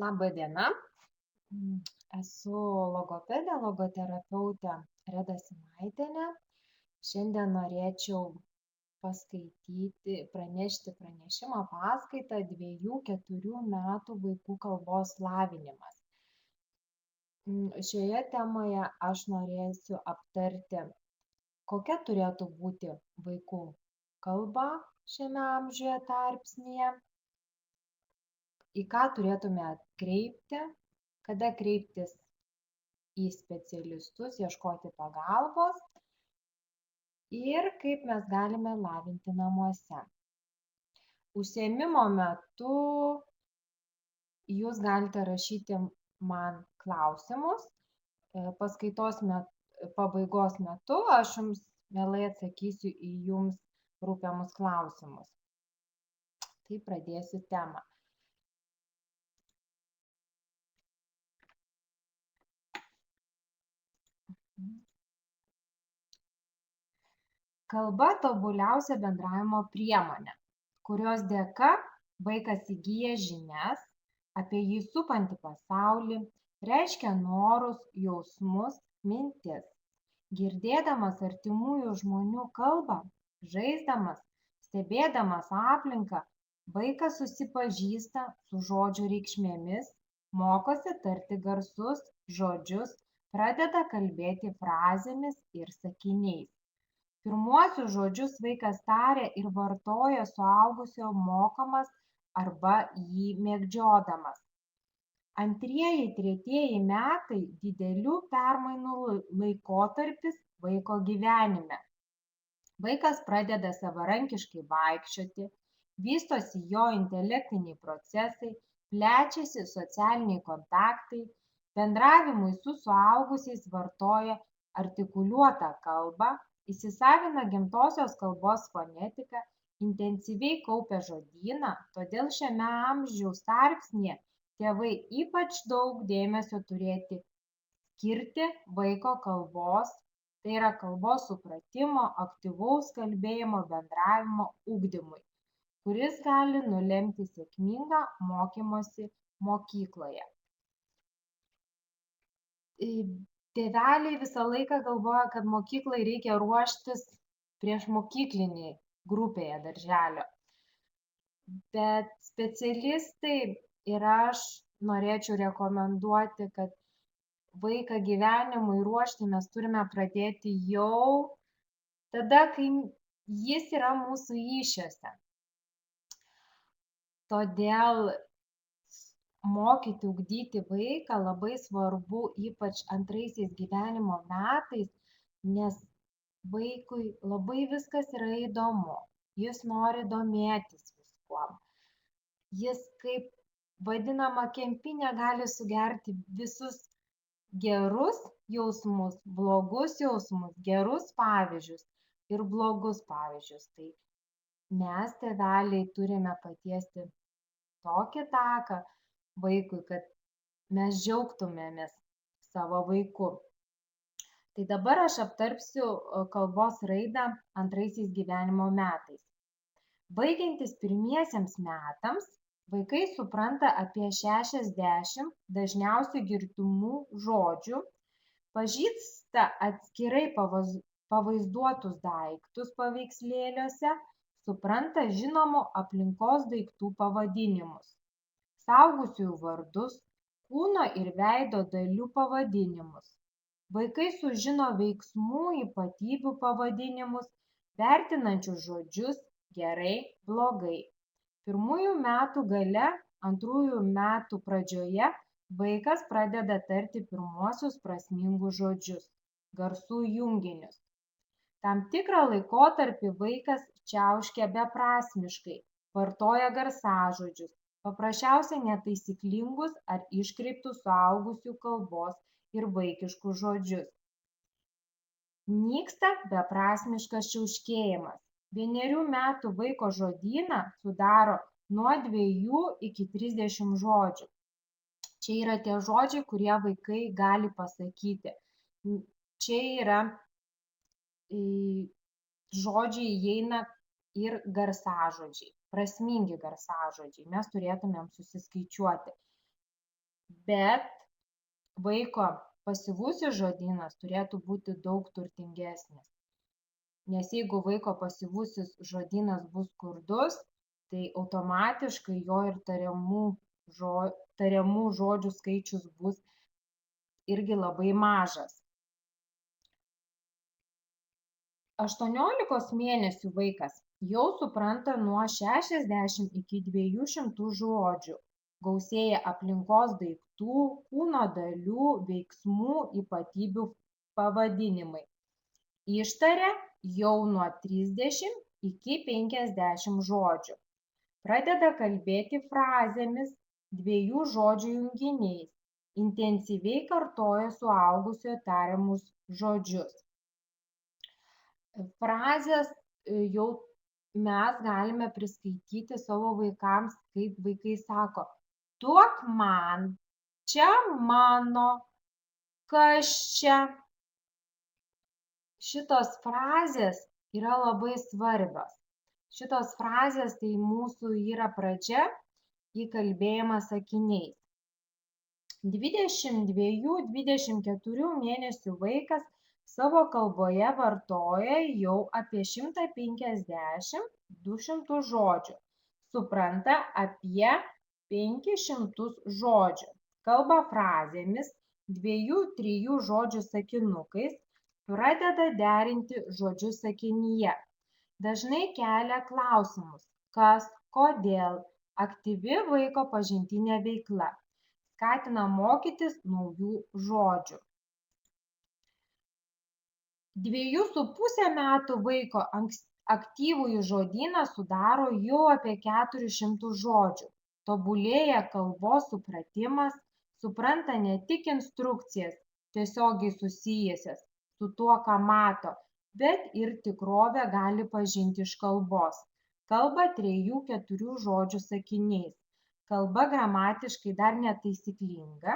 Laba diena. Mm, Esu logopedė, logoterapeutė Reda Simaitienė. Šiandien norėčiau pranešti pranešimą paskaitą 2-4 metų vaikų kalbos lavinimas. Šioje temoje aš norėsiu aptarti, kokia turėtų būti vaikų kalba šiame amžiuje tarpsnyje, į ką turėtume atkreipti, kada kreiptis į specialistus, ieškoti pagalbos ir kaip mes galime lavinti namuose. Užsiėmimo metu jūs galite rašyti man klausimus. Paskaitos pabaigos metu aš jums mielai atsakysiu į jums rūpiamus klausimus. Tai pradėsiu temą. Kalba tobuliausia bendravimo priemonė, kurios dėka vaikas įgyja žinias apie jį supantį pasaulį, reiškia norus, jausmus, mintis. Girdėdamas artimųjų žmonių kalbą, žaisdamas, stebėdamas aplinką, vaikas susipažįsta su žodžių reikšmėmis, mokosi tarti garsus, žodžius, pradeda kalbėti frazėmis ir sakiniais. Pirmuosius žodžius vaikas taria ir vartoja suaugusio mokomas arba jį mėgdžiodamas. Antrieji, tretieji metai didelių permainų laikotarpis vaiko gyvenime. Vaikas pradeda savarankiškai vaikščioti, vystosi jo intelektiniai procesai, plečiasi socialiniai kontaktai, bendravimui su suaugusiais vartoja artikuliuotą kalbą, įsisavina gimtosios kalbos fonetiką, intensyviai kaupia žodyną, todėl šiame amžiaus tarpsnyje tėvai ypač daug dėmesio turėti skirti vaiko kalbos, tai yra kalbos supratimo, aktyvaus kalbėjimo, bendravimo ugdymui, kuris gali nulemti sėkmingą mokymosi mokykloje. Tėveliai visą laiką galvoja, kad mokyklai reikia ruoštis priešmokyklinį grupėje darželio. Bet specialistai ir aš norėčiau rekomenduoti, kad vaiką gyvenimui ruošti mes turime pradėti jau tada, kai jis yra mūsų įsčiose. Todėl mokyti, ugdyti vaiką labai svarbu, ypač antraisiais gyvenimo metais, nes vaikui labai viskas yra įdomu. Jis nori domėtis viskuom. Jis kaip vadinama kempinė gali sugerti visus gerus jausmus, blogus jausmus, gerus pavyzdžius ir blogus pavyzdžius. Tai mes, tėveliai, turime patiesti tokį taką vaikui, kad mes džiaugtumėmės savo vaiku. Tai dabar aš aptarsiu kalbos raidą antraisiais gyvenimo metais. Baigiantis pirmiesiems metams, vaikai supranta apie 60 dažniausiai girdimų žodžių, pažįsta atskirai pavaizduotus daiktus paveikslėliuose, supranta žinomų aplinkos daiktų pavadinimus, suaugusiųjų vardus, kūno ir veido dalių pavadinimus. Vaikai sužino veiksmų ypatybių pavadinimus, vertinančius žodžius gerai, blogai. Pirmųjų metų gale, antrųjų metų pradžioje vaikas pradeda tarti pirmuosius prasmingus žodžius, garsų junginius. Tam tikrą laikotarpį vaikas čiauškia beprasmiškai, vartoja garsažodžius, paprasčiausiai netaisyklingus ar iškreiptus suaugusių kalbos ir vaikiškus žodžius. Nyksta beprasmiškas čiauškėjimas. 1 metų vaiko žodyną sudaro nuo 2 iki 30 žodžių. Čia yra tie žodžiai, kurie vaikai gali pasakyti. Čia yra žodžiai įeina ir garsažodžiai, prasmingi garsažodžiai. Mes turėtumėm susiskaičiuoti. bet vaiko pasyvusis žodynas turėtų būti daug turtingesnis. Nes jeigu vaiko pasyvusis žodynas bus skurdus, tai automatiškai jo ir tariamų žodžių skaičius bus irgi labai mažas. 18 mėnesių vaikas jau supranta nuo 60 iki 200 žodžių. Gausėja aplinkos daiktų, kūno dalių, veiksmų, ypatybių pavadinimai. Ištaria jau nuo 30 iki 50 žodžių. Pradeda kalbėti frazėmis, 2 žodžių junginiais. Intensyviai kartoja suaugusiojo tariamus žodžius. Frazės jau mes galime priskaityti savo vaikams, kaip vaikai sako: duok man, čia mano, kas čia. Šitos frazės yra labai svarbios. Šitos frazės tai mūsų yra pradžia į kalbėjimą sakiniais. 22-24 mėnesių vaikas savo kalboje vartoja jau apie 150-200 žodžių. Supranta apie 500 žodžių. Kalba frazėmis, 2-3 žodžių sakinukais, pradeda derinti žodžius sakinyje. Dažnai kelia klausimus: kas, kodėl, aktyvi vaiko pažintinė veikla. Skatina mokytis naujų žodžių. 2,5 metų vaiko aktyvųjį žodyną sudaro jau apie 400 žodžių. Tobulėja kalbos supratimas, supranta ne tik instrukcijas tiesiogiai susijusias su tuo, ką mato, bet ir tikrovę gali pažinti iš kalbos. Kalba 3-4 žodžių sakiniais. Kalba gramatiškai dar netaisyklinga,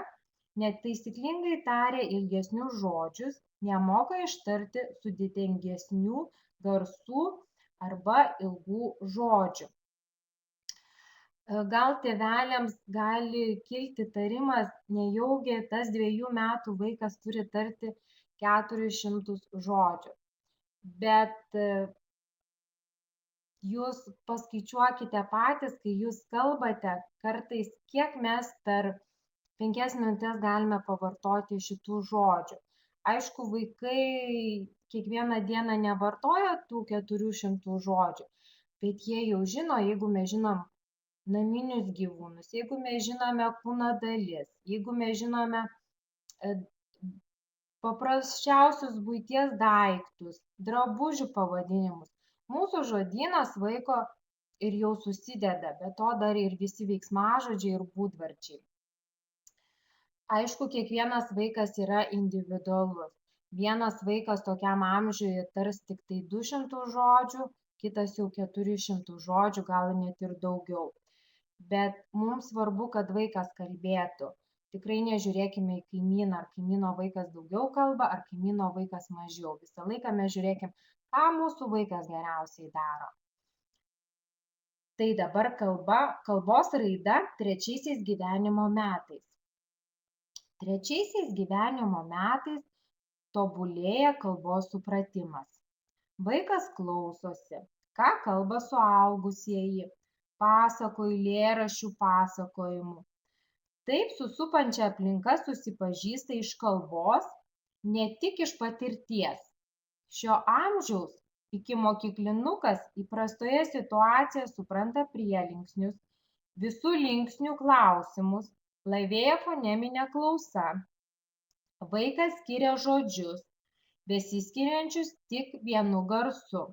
netaisyklingai taria ilgesnius žodžius, nemoka ištarti sudėtingesnių garsų arba ilgų žodžių. Gal tėveliams gali kilti tarimas, nejaugi tas 2 metų vaikas turi tarti 400 žodžių. Bet jūs paskaičiuokite patys, kai jūs kalbate, kartais kiek mes per 5 minutes galime pavartoti šitų žodžių. Aišku, vaikai kiekvieną dieną nevartoja tų 400 žodžių, bet jie jau žino, jeigu mes žinom naminius gyvūnus, jeigu mes žinome kūno dalis, jeigu mes žinome paprasčiausius buities daiktus, drabužių pavadinimus. Mūsų žodynas vaiko ir jau susideda, be to dar ir visi veiksmažodžiai ir būdvardžiai. Aišku, kiekvienas vaikas yra individualus. Vienas vaikas tokiam amžiui tars tik tai 200 žodžių, kitas jau 400 žodžių, gal net ir daugiau. Bet mums svarbu, kad vaikas kalbėtų. Tikrai nežiūrėkime į kaimyną, ar kaimyno vaikas daugiau kalba, ar kaimyno vaikas mažiau. Visą laiką mes žiūrėkim, ką mūsų vaikas geriausiai daro. Tai dabar kalbos raida 3 gyvenimo metais. 3 gyvenimo metais tobulėja kalbos supratimas. Vaikas klausosi, ką kalba suaugusieji, pasakų, eilėraščių pasakojimų. Taip su supančia aplinka susipažįsta iš kalbos, ne tik iš patirties. Šio amžiaus ikimokyklinukas įprastoje situacijoje supranta prielinksnius, visų linksnių klausimus, laivėja foneminė klausa. Vaikas skiria žodžius, besiskiriančius tik vienu garsu.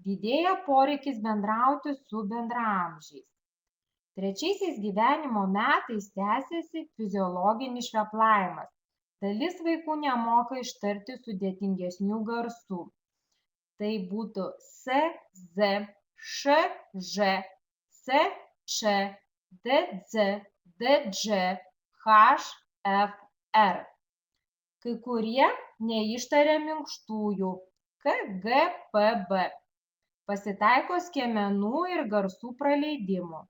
Didėja poreikis bendrauti su bendraamžiais. 3 gyvenimo metais tęsiasi fiziologinis šveplavimas. Dalis vaikų nemoka ištarti sudėtingesnių garsų. Tai būtų S, Z, Š, Ž, C, Č, D, Z, D, Dž, H, F, R. Kai kurie neištaria minkštųjų K, G, P, B. Pasitaiko skiemenų ir garsų praleidimų.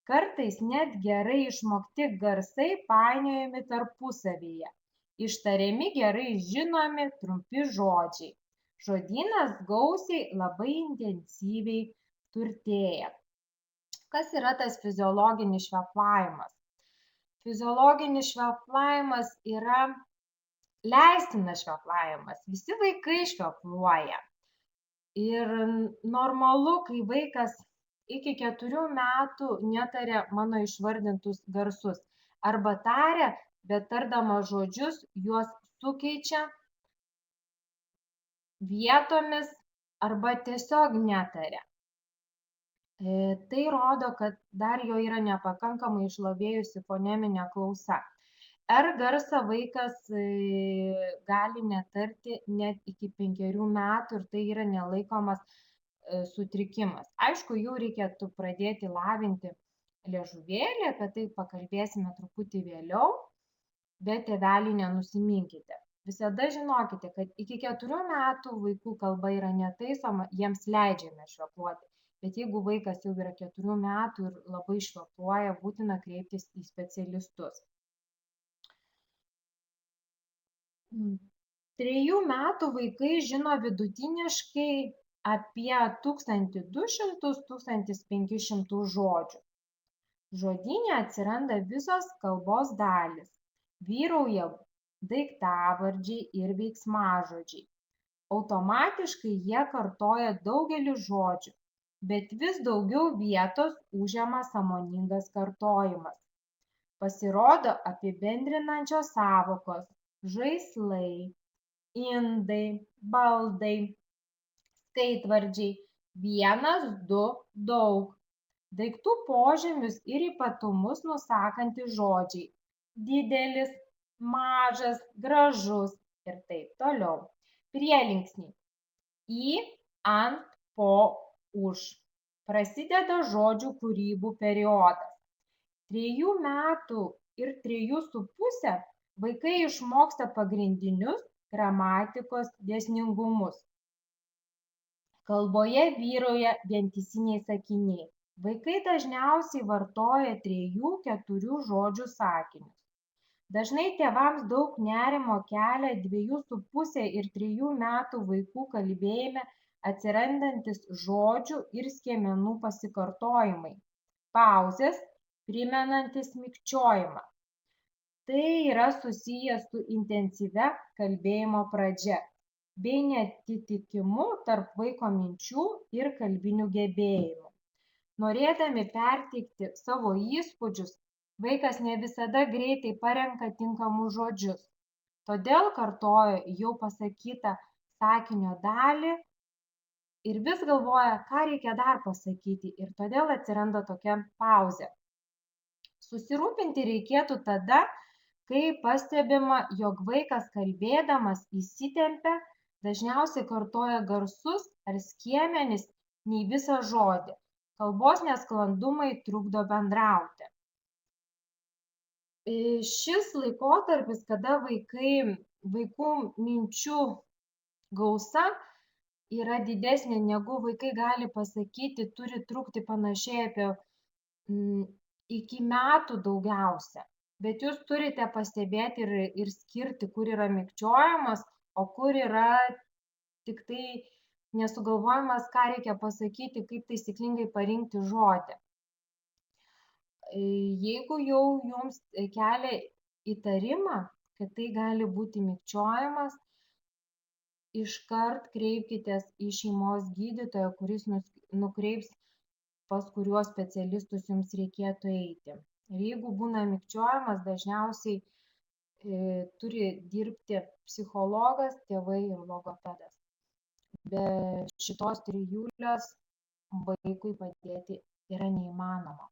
Kartais net gerai išmokti garsai painiojami tarpusavyje. Ištariami gerai žinomi trumpi žodžiai. Žodynas gausiai labai intensyviai turtėja. Kas yra tas fiziologinis šveplavimas? Fiziologinis šveplavimas yra leistinas šveplavimas. Visi vaikai švepluoja. Ir normalu, kai vaikas iki 4 metų netaria mano išvardintus garsus. Arba taria, bet tardamas žodžius juos sukeičia vietomis arba tiesiog netaria. Tai rodo, kad dar jo yra nepakankamai išlavėjusi foneminė klausa. R garsą vaikas gali netarti net iki 5 metų ir tai yra nelaikomas sutrikimas. Aišku, jau reikėtų pradėti lavinti liežuvėlį, apie tai pakalbėsime truputį vėliau, bet tėveliai nenusiminkite. Visada žinokite, kad iki 4 metų vaikų kalba yra netaisoma, jiems leidžiame švepluoti. Bet jeigu vaikas jau yra 4 metų ir labai švepluoja, būtina kreiptis į specialistus. 3 metų vaikai žino vidutiniškai apie 1200–1500 žodžių. Žodyne atsiranda visos kalbos dalys. Vyrauja daiktavardžiai ir veiksmažodžiai. Automatiškai jie kartoja daugelį žodžių, bet vis daugiau vietos užima sąmoningas kartojimas. Pasirodo apibendrinančios sąvokos: žaislai, indai, baldai, skaitvardžiai, 1, 2, daug. Daiktų požymius ir ypatumus nusakantys žodžiai: didelis, mažas, gražus ir taip toliau. Prielinksniai: į, ant, po, už. Prasideda žodžių kūrybų periodas. 3 metų ir 3,5 vaikai išmoksta pagrindinius gramatikos dėsningumus. Kalboje vyrauja vientisiniai sakiniai. Vaikai dažniausiai vartoja 3–4 žodžių sakinius. Dažnai tėvams daug nerimo kelia 2,5 ir 3 metų vaikų kalbėjime atsirandantis žodžių ir skiemenų pasikartojimai. Pauzės, primenantis mikčiojimą. Tai yra susiję su intensyvia kalbėjimo pradžia bei neatitikimu tarp vaiko minčių ir kalbinių gebėjimų. Norėdami perteikti savo įspūdžius, vaikas ne visada greitai parenka tinkamus žodžius. Todėl kartoja jau pasakytą sakinio dalį ir vis galvoja, ką reikia dar pasakyti, ir todėl atsiranda tokia pauzė. Susirūpinti reikėtų tada, kai pastebima, jog vaikas kalbėdamas įsitempia, dažniausiai kartoja garsus ar skiemenis nei visą žodį. Kalbos nesklandumai trukdo bendrauti. Šis laikotarpis, kada vaikų minčių gausa yra didesnė negu vaikai gali pasakyti, turi trukti panašiai apie iki metų daugiausia. Bet jūs turite pastebėti ir skirti, kur yra mikčiojimas, o kur yra tik tai nesugalvojimas, ką reikia pasakyti, kaip taisyklingai parinkti žodį. Jeigu jau jums kelia įtarimą, kad tai gali būti mikčiojimas, iškart kreipkitės į šeimos gydytoją, kuris nukreips, pas kuriuos specialistus jums reikėtų eiti. Ir jeigu būna mikčiojimas, dažniausiai turi dirbti psichologas, tėvai ir logopedas. Be šitos trijulės vaikui padėti yra neįmanoma.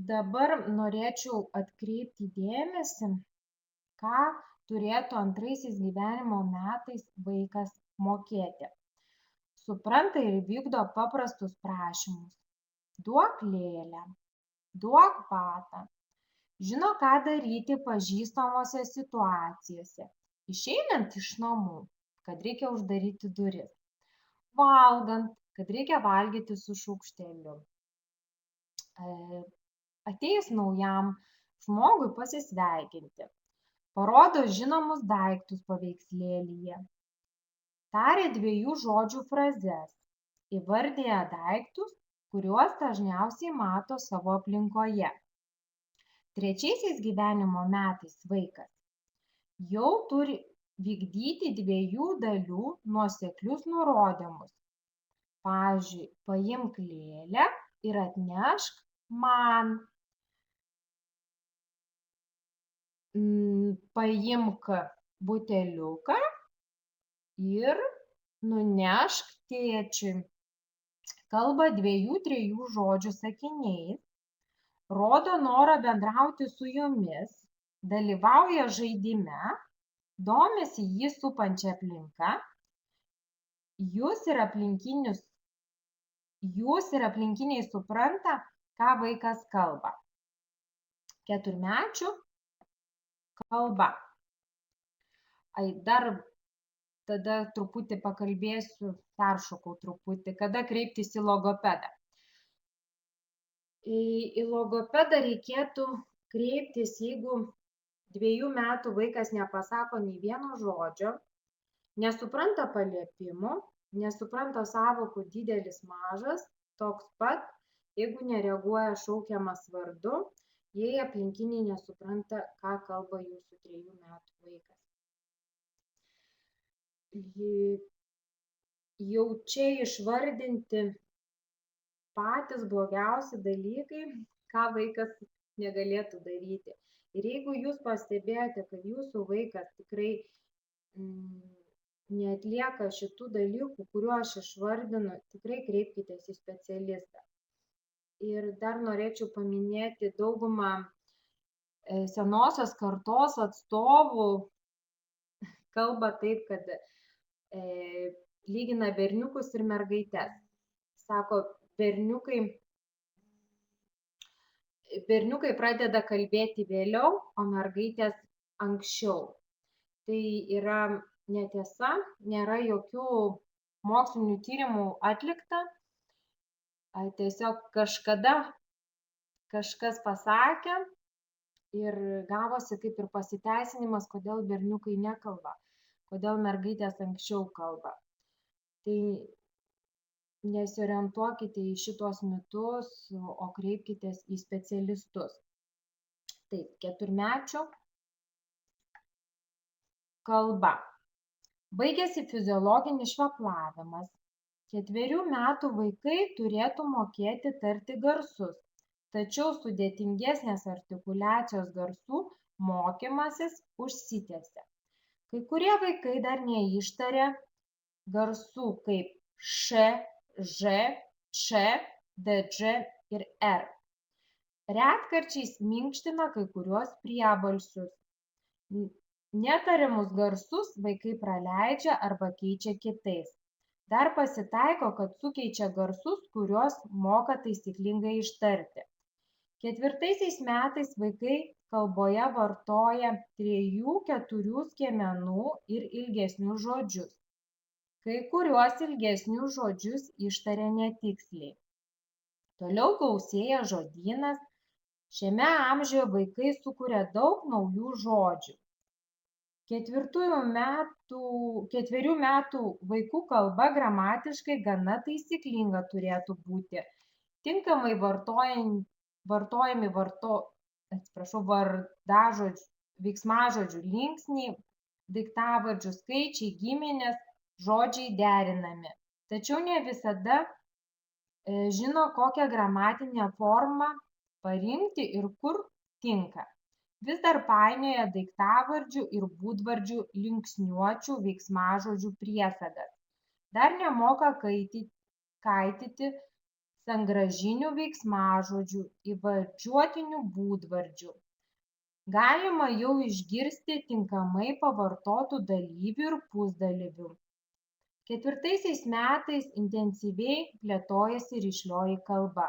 Dabar norėčiau atkreipti dėmesį, ką turėtų 2 gyvenimo metais vaikas mokėti. Supranta ir vykdo paprastus prašymus. Duok lėlę, duok batą. Žino, ką daryti pažįstamose situacijose. Išeinant iš namų, kad reikia uždaryti duris. Valgant, kad reikia valgyti su šaukšteliu. Atėjus naujam žmogui pasisveikinti. Parodo žinomus daiktus paveikslėlyje. Taria 2 žodžių frazes. Įvardija daiktus, kuriuos dažniausiai mato savo aplinkoje. 3 gyvenimo metais vaikas jau turi vykdyti 2 dalių nuoseklius nurodymus. Pavyzdžiui, paimk lėlę ir atnešk man. Paimk buteliuką ir nunešk tėčiui. Kalba 2-3 žodžių sakiniais, rodo norą bendrauti su jumis, dalyvauja žaidime, domisi jį supančia aplinka, jūs ir aplinkiniai supranta, ką vaikas kalba. 4-mečių kalba. Dar tada truputį pakalbėsiu, peršokau truputį, kada kreiptis į logopedą. Į logopedą reikėtų kreiptis, jeigu 2 metų vaikas nepasako nei vieno žodžio, nesupranta paliepimų, nesupranta sąvokų didelis, mažas, toks pat, jeigu nereaguoja šaukiamas vardu, jei aplinkiniai nesupranta, ką kalba jūsų 3 metų vaikas. Jau čia išvardinti patys blogiausi dalykai, ką vaikas negalėtų daryti. Ir jeigu jūs pastebėjote, kad jūsų vaikas tikrai neatlieka šitų dalykų, kuriuos aš išvardinu, tikrai kreipkitės į specialistą. Ir dar norėčiau paminėti daugumą senosios kartos atstovų kalba taip, kad lygina berniukus ir mergaites. Sako, berniukai pradeda kalbėti vėliau, o mergaitės anksčiau. Tai yra netiesa, nėra jokių mokslinių tyrimų atlikta. Tiesiog kažkada kažkas pasakė ir gavosi kaip ir pasiteisinimas, kodėl berniukai nekalba, kodėl mergaitės anksčiau kalba. Tai nesiorientuokite į šitos mitus, o kreipkitės į specialistus. Taip, 4-mečio kalba. Baigėsi fiziologinis šveplavimas. 4 metų vaikai turėtų mokėti tarti garsus, tačiau sudėtingesnės artikuliacijos garsų mokymasis užsitęsia. Kai kurie vaikai dar neištaria garsų kaip š, ž, č, dž ir r. Retkarčiais minkština kai kuriuos priebalsius. Netariamus garsus vaikai praleidžia arba keičia kitais. Dar pasitaiko, kad sukeičia garsus, kuriuos moka taisyklingai ištarti. 4 metais vaikai kalboje vartoja 3-4 skiemenų ir ilgesnius žodžius. Kai kuriuos ilgesnius žodžius ištaria netiksliai. Toliau gausėja žodynas. Šiame amžiuje vaikai sukuria daug naujų žodžių. 4 metų vaikų kalba gramatiškai gana taisyklinga turėtų būti. Tinkamai vartojami veiksmažodžių linksniai, daiktavardžių skaičiai, giminės, žodžiai derinami. Tačiau ne visada žino, kokią gramatinę formą parinkti ir kur tinka. Vis dar painioja daiktavardžių ir būdvardžių linksniuočių veiksmažodžių priesagas. Dar nemoka kaityti sangrąžinių veiksmažodžių, įvardžiuotinių būdvardžių. Galima jau išgirsti tinkamai pavartotų dalyvių ir pusdalyvių. 4 metais intensyviai plėtojasi rišlioji kalba.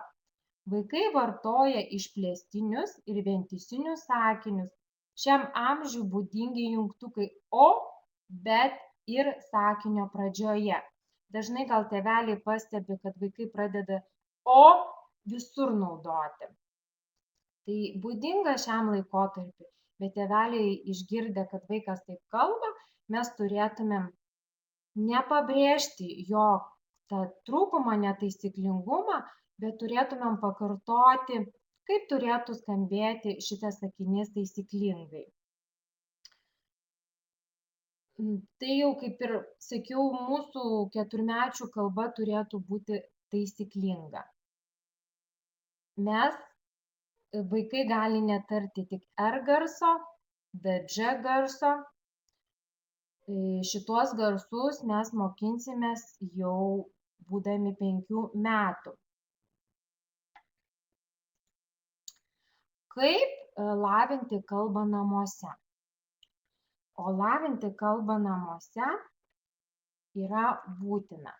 Vaikai vartoja išplėstinius ir vientisinius sakinius. Šiam amžiui būdingi jungtukai o, bet, ir sakinio pradžioje. Dažnai gal tėveliai pastebi, kad vaikai pradeda o visur naudoti. Tai būdinga šiam laikotarpiu, bet tėveliai išgirdę, kad vaikas taip kalba, mes turėtumėm nepabrėžti jo tą trūkumą, netaisyklingumą, bet turėtumėm pakartoti, kaip turėtų skambėti šitas sakinys taisyklingai. Tai jau, kaip ir sakiau, mūsų keturmečių kalba turėtų būti taisyklinga. Vaikai gali netarti tik R garso, DŽ garso. Šituos garsus mes mokinsimės jau būdami 5 metų. Kaip lavinti kalbą namuose? O lavinti kalbą namuose yra būtina,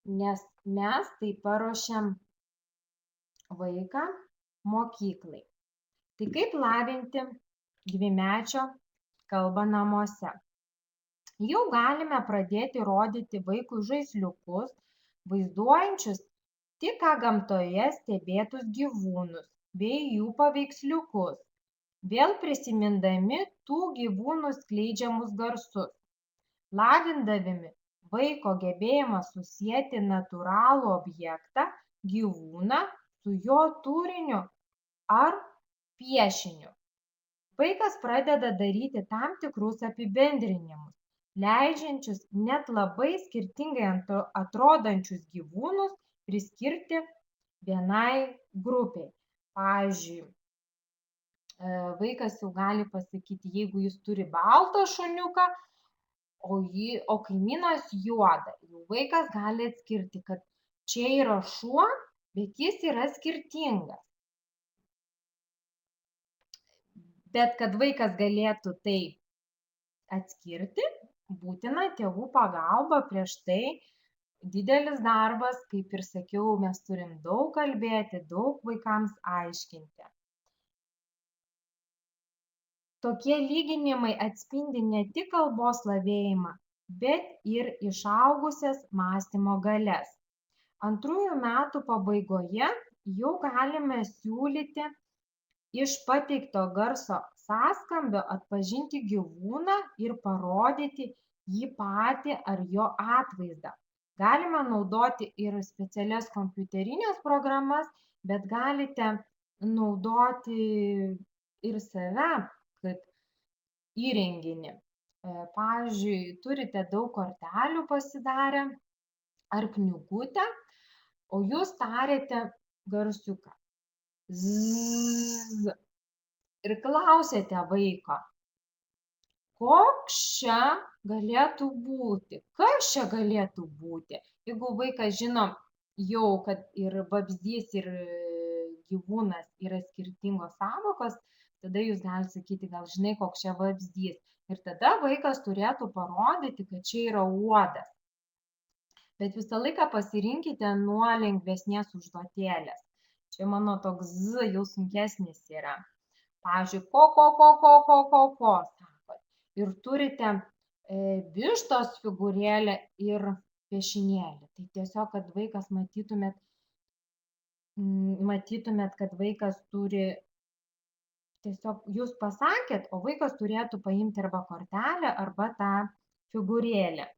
nes mes tai paruošiam vaiką mokyklai. Tai kaip lavinti dvimečio kalbą namuose? Jau galime pradėti rodyti vaikui žaisliukus, vaizduojančius tik ką gamtoje stebėtus gyvūnus bei jų paveiksliukus, vėl prisimindami tų gyvūnų skleidžiamus garsus, lavindami vaiko gebėjimą susieti natūralų objektą, gyvūną su jo turiniu ar piešiniu. Vaikas pradeda daryti tam tikrus apibendrinimus, leidžiančius net labai skirtingai atrodančius gyvūnus priskirti vienai grupiai. Pavyzdžiui, vaikas jau gali pasakyti, jeigu jis turi baltą šuniuką, o kaimynas juodą. Jau vaikas gali atskirti, kad čia yra šuo, bet jis yra skirtingas. Bet kad vaikas galėtų tai atskirti, būtina tėvų pagalba. Prieš tai didelis darbas, kaip ir sakiau, mes turim daug kalbėti, daug vaikams aiškinti. Tokie lyginimai atspindi ne tik kalbos lavėjimą, bet ir išaugusias mąstymo galias. 2 metų pabaigoje jau galime siūlyti iš pateikto garso sąskambio atpažinti gyvūną ir parodyti jį patį ar jo atvaizdą. Galime naudoti ir specialias kompiuterinės programas, bet galite naudoti ir save kaip įrenginį. Pavyzdžiui, turite daug kortelių pasidarę ar knygutę, o jūs tariate garsiuką. Zzz. Ir klausėte vaiko, koks čia galėtų būti, kas čia galėtų būti. Jeigu vaikas žino jau, kad ir vabzdys, ir gyvūnas yra skirtingos sąvokos, tada jūs galite sakyti, gal žinai, koks čia vabzdys. Ir tada vaikas turėtų parodyti, kad čia yra uodas. Bet visą laiką pasirinkite nuo lengvesnės užduotėlės. Čia mano toks Z jau sunkesnis yra. Pavyzdžiui, ko, sakot. Ir turite vištos figūrėlę ir piešinėlį. Tai tiesiog, kad vaikas matytumėt, kad vaikas turi, tiesiog jūs pasakėt, o vaikas turėtų paimti arba kortelę, arba tą figūrėlę.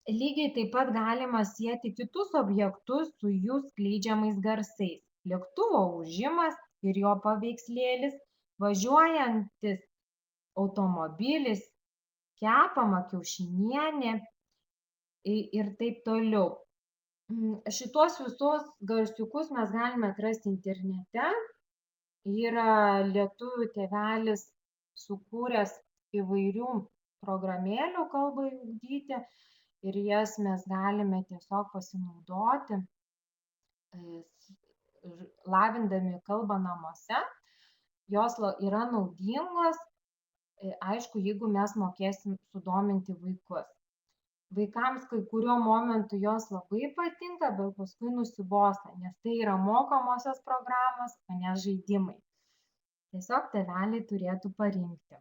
Lygiai taip pat galima sieti kitus objektus su jų skleidžiamais garsais. Lėktuvo ūžimas ir jo paveikslėlis, važiuojantis automobilis, kepama kiaušinienė ir taip toliau. Šitos visus garsiukus mes galime atrasti internete. Yra lietuvių tėvelis sukūręs įvairių programėlių kalbai ugdyti. Ir jas mes galime tiesiog pasinaudoti, lavindami kalbą namuose. Jos yra naudingos, aišku, jeigu mes mokėsim sudominti vaikus. Vaikams kai kuriuo momentu jos labai patinka, bet paskui nusibosta, nes tai yra mokomosios programos, o ne žaidimai. Tiesiog tėveliai turėtų parinkti.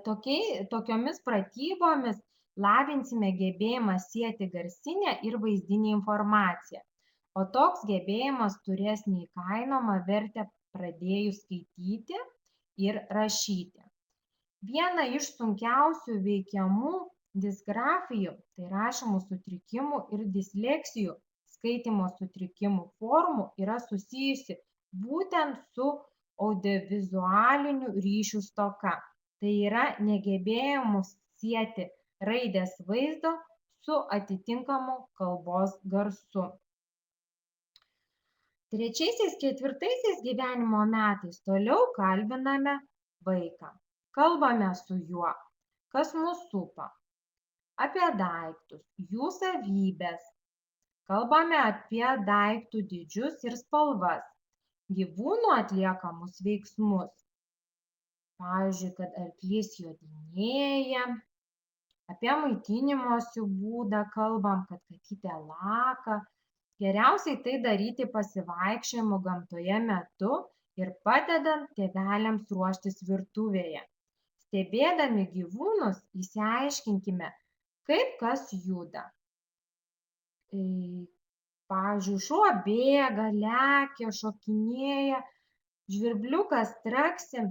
Tokiomis pratybomis lavinsime gebėjimą sieti garsinę ir vaizdinę informaciją, o toks gebėjimas turės neįkainojamą vertę pradėjus skaityti ir rašyti. Viena iš sunkiausių veikiamų disgrafijų, tai rašymo sutrikimų ir disleksijų, skaitymo sutrikimų formų yra susijusi būtent su audiovizualinių ryšių stoka. Tai yra negebėjimu sieti raidės vaizdo su atitinkamu kalbos garsu. 3-4 gyvenimo metais toliau kalbiname vaiką. Kalbame su juo, kas mus supa, apie daiktus, jų savybės. Kalbame apie daiktų dydžius ir spalvas, gyvūnų atliekamus veiksmus. Pavyzdžiui, kad arklys jodinėja, apie maitinimosi būdą kalbam, kad katytė laka. Geriausiai tai daryti pasivaikščiojimo gamtoje metu ir padedant tėveliams ruoštis virtuvėje. Stebėdami gyvūnus, išsiaiškinkime, kaip kas juda. Pavyzdžiui, šuo bėga, lekia, šokinėja, žvirbliukas traksi,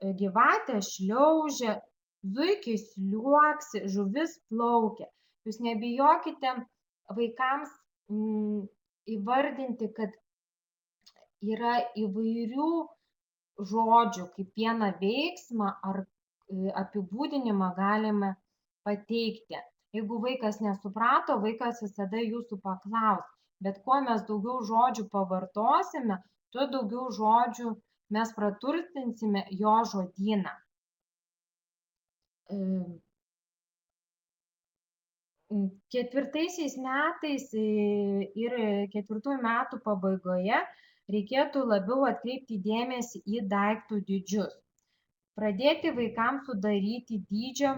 gyvatė šliaužia, zuikis liuoksi, žuvis plaukia. Jūs nebijokite vaikams įvardinti, kad yra įvairių žodžių, kaip vieną veiksmą ar apibūdinimą galime pateikti. Jeigu vaikas nesuprato, vaikas visada jūsų paklaus, bet kuo mes daugiau žodžių pavartosime, tuo daugiau žodžių mes praturtinsime jo žodyną. 4 metais ir 4 metų pabaigoje reikėtų labiau atkreipti dėmesį į daiktų dydžius. Pradėti vaikams sudaryti dydžio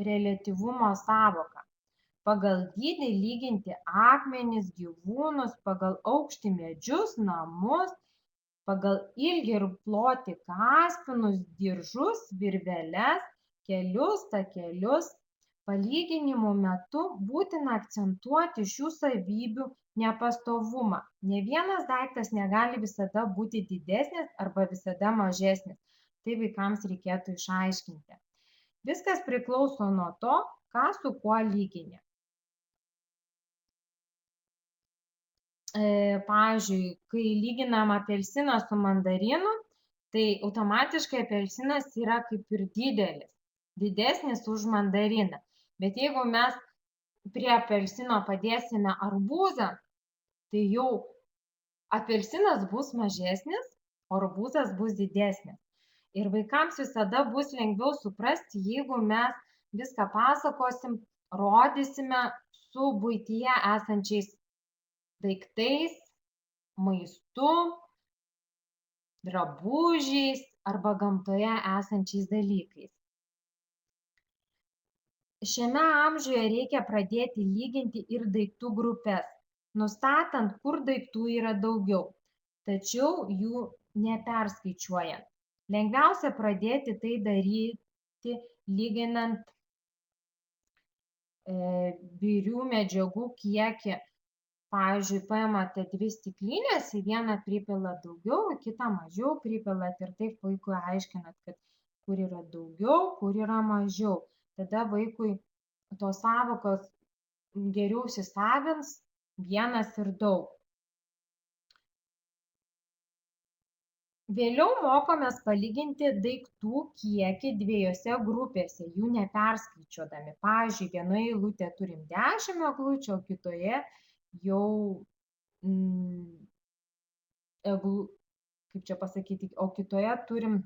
reliatyvumo sąvoką. Pagal dydį lyginti akmenis, gyvūnus, pagal aukštį medžius, namus, pagal ilgį ir plotį kaspinus, diržus, virveles, kelius, takelius. Palyginimų metu būtina akcentuoti šių savybių nepastovumą. Ne vienas daiktas negali visada būti didesnis arba visada mažesnis. Tai vaikams reikėtų išaiškinti. Viskas priklauso nuo to, ką su kuo lygini. Pavyzdžiui, kai lyginam apelsiną su mandarinu, tai automatiškai apelsinas yra kaip ir didelis, didesnis už mandariną. Bet jeigu mes prie apelsino padėsime arbūzą, tai jau apelsinas bus mažesnis, o arbūzas bus didesnis. Ir vaikams visada bus lengviau suprasti, jeigu mes viską pasakosim, rodysime su buityje esančiais daiktais, maistu, drabužiais arba gamtoje esančiais dalykais. Šiame amžiuje reikia pradėti lyginti ir daiktų grupės, nustatant, kur daiktų yra daugiau, tačiau jų neperskaičiuojant. Lengviausia pradėti tai daryti lyginant birių medžiagų kiekį. Pavyzdžiui, paimate 2 stiklinės, į vieną pripila daugiau, į kitą mažiau pripilat ir taip vaikui aiškinat, kad kur yra daugiau, kur yra mažiau. Tada vaikui tos sąvokos geriau įsisavins vienas ir daug. Vėliau mokomės palyginti daiktų kiekį 2 grupėse, jų neperskaičiuodami. Pavyzdžiui, vienoje eilutėje turim 10 eglučių, o kitoje jau, kaip čia pasakyti, o kitoje turim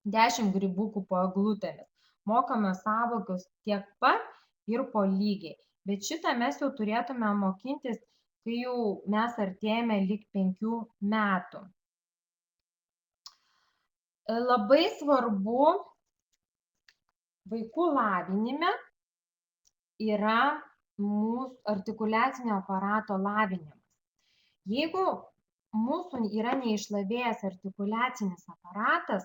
10 grybukų po eglutėmis. Mokame sąvokas tiek pat ir po lygiai. Bet šitą mes jau turėtume mokintis, kai jau mes artėjame lik 5 metų. Labai svarbu vaikų lavinime yra mūsų artikuliacinio aparato lavinimas. Jeigu mūsų yra neišlavėjęs artikuliacinis aparatas,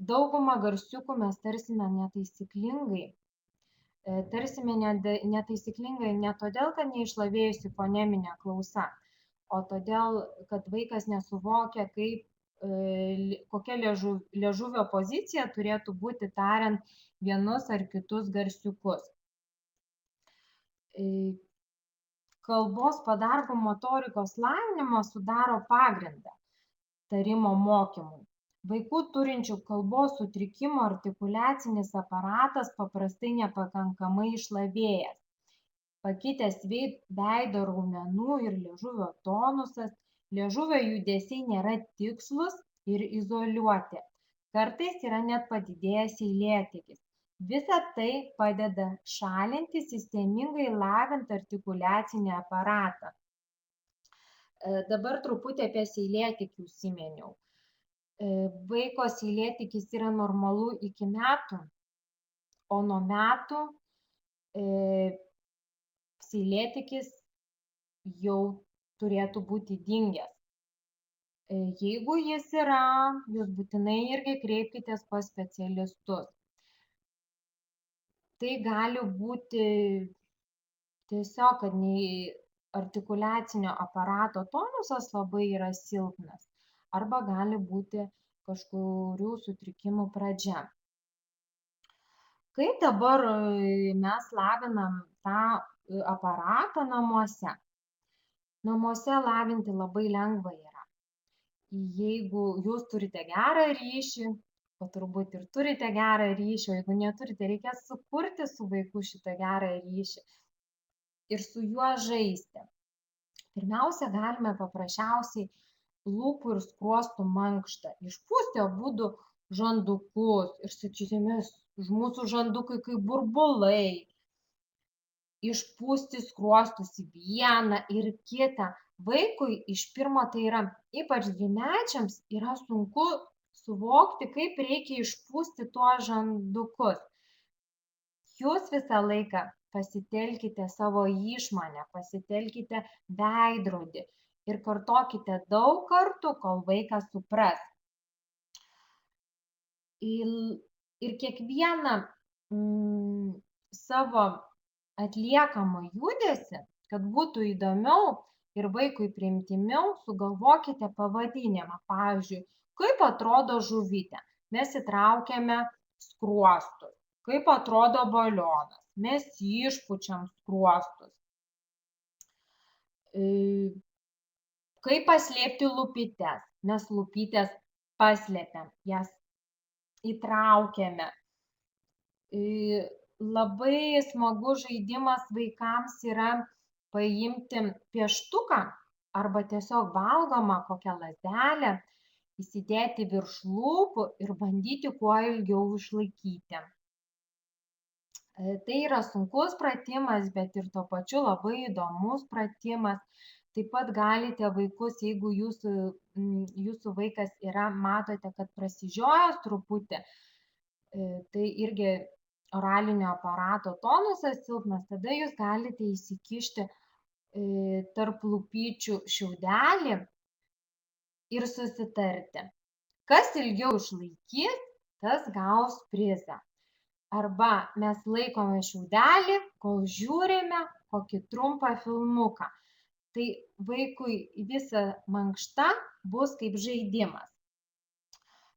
daugumą garsiukų mes tarsime netaisyklingai. Tarsime netaisyklingai ne todėl, kad neišlavėjusi foneminė klausa, o todėl, kad vaikas nesuvokia, kokia liežuvio pozicija turėtų būti tariant vienus ar kitus garsiukus. Kalbos padargų motorikos lavinimas sudaro pagrindą tarimo mokymui. Vaikų turinčių kalbos sutrikimų artikuliacinis aparatas paprastai nepakankamai išlavėjęs. Pakitęs veido raumenų ir liežuvio tonusas, liežuvio judesiai nėra tikslūs ir izoliuoti. Kartais yra net padidėjęs seilėtekis. Visa tai padeda šalinti sistemingai lavint artikuliacinį aparatą. Dabar truputį apie seilėtekį užsiminiau. Vaiko seilėtekis yra normalu iki metų, o nuo metų seilėtekis jau turėtų būti dingęs. Jeigu jis yra, jūs būtinai irgi kreipkitės pas specialistus. Tai gali būti tiesiog, kad artikuliacinio aparato tonusas labai yra silpnas, arba gali būti kažkurių sutrikimų pradžia. Kaip dabar mes lavinam tą aparatą namuose? Namuose lavinti labai lengva yra. Jeigu jūs turite gerą ryšį, o turbūt ir turite gerą ryšį, o jeigu neturite, reikia sukurti su vaiku šitą gerą ryšį ir su juo žaisti. Pirmiausia, galime paprasčiausiai lūpų ir skruostų mankštą išpūsti abudu žandukus ir sakysime, mūsų žandukai kaip burbulai. Išpūsti skruostus į vieną ir kitą. Vaikui iš pirmo, tai yra ypač dvimečiams, yra sunku suvokti, kaip reikia išpūsti tuos žandukus. Jūs visą laiką pasitelkite savo išmonę, pasitelkite veidrodį ir kartokite daug kartų, kol vaikas supras. Ir kiekvieną savo atliekamą judesį, kad būtų įdomiau ir vaikui priimtiniau, sugalvokite pavadinimą. Pavyzdžiui, kaip atrodo žuvytė? Mes įtraukiame skruostus. Kaip atrodo balionas? Mes išpučiam skruostus. Kaip paslėpti lūpytes? Mes lūpytes paslėpiam, jas įtraukiame. Labai smagus žaidimas vaikams yra paimti pieštuką arba tiesiog valgomą kokią lazdelę, įsidėti virš lūpų ir bandyti kuo ilgiau išlaikyti. Tai yra sunkus pratimas, bet ir tuo pačiu labai įdomus pratimas. Taip pat galite vaikus, jeigu jūsų vaikas yra, matote, kad prasižiojęs truputį, tai irgi oralinio aparato tonusas silpnas, tada jūs galite įsikišti tarp lūpyčių šiaudelį ir susitarti. Kas ilgiau išlaikys, tas gaus prizą. Arba mes laikome šiaudelį, kol žiūrime kokį trumpą filmuką. Tai vaikui visa mankšta bus kaip žaidimas.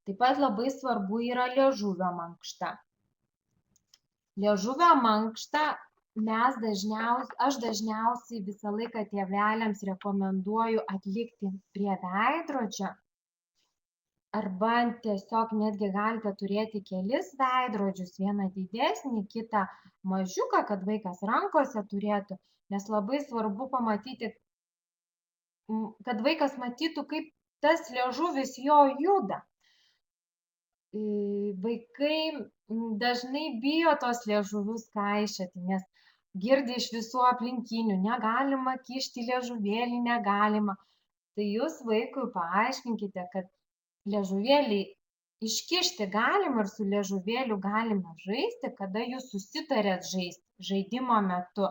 Taip pat labai svarbu yra liežuvio mankšta. Liežuvio mankštą aš dažniausiai visą laiką tėveliams rekomenduoju atlikti prie veidrodžio. Arba tiesiog netgi galite turėti kelis veidrodžius, vieną didesnį, kitą mažiuką, kad vaikas rankose turėtų, nes labai svarbu pamatyti, kad vaikas matytų, kaip tas liežuvis jo juda. Vaikai dažnai bijo tos liežuvius kaišioti, nes girdi iš visų aplinkinių, negalima kišti liežuvėlį, negalima. Tai jūs vaikui paaiškinkite, kad liežuvėlį iškišti galima ir su liežuvėliu galima žaisti, kada jūs susitarėt žaisti žaidimo metu.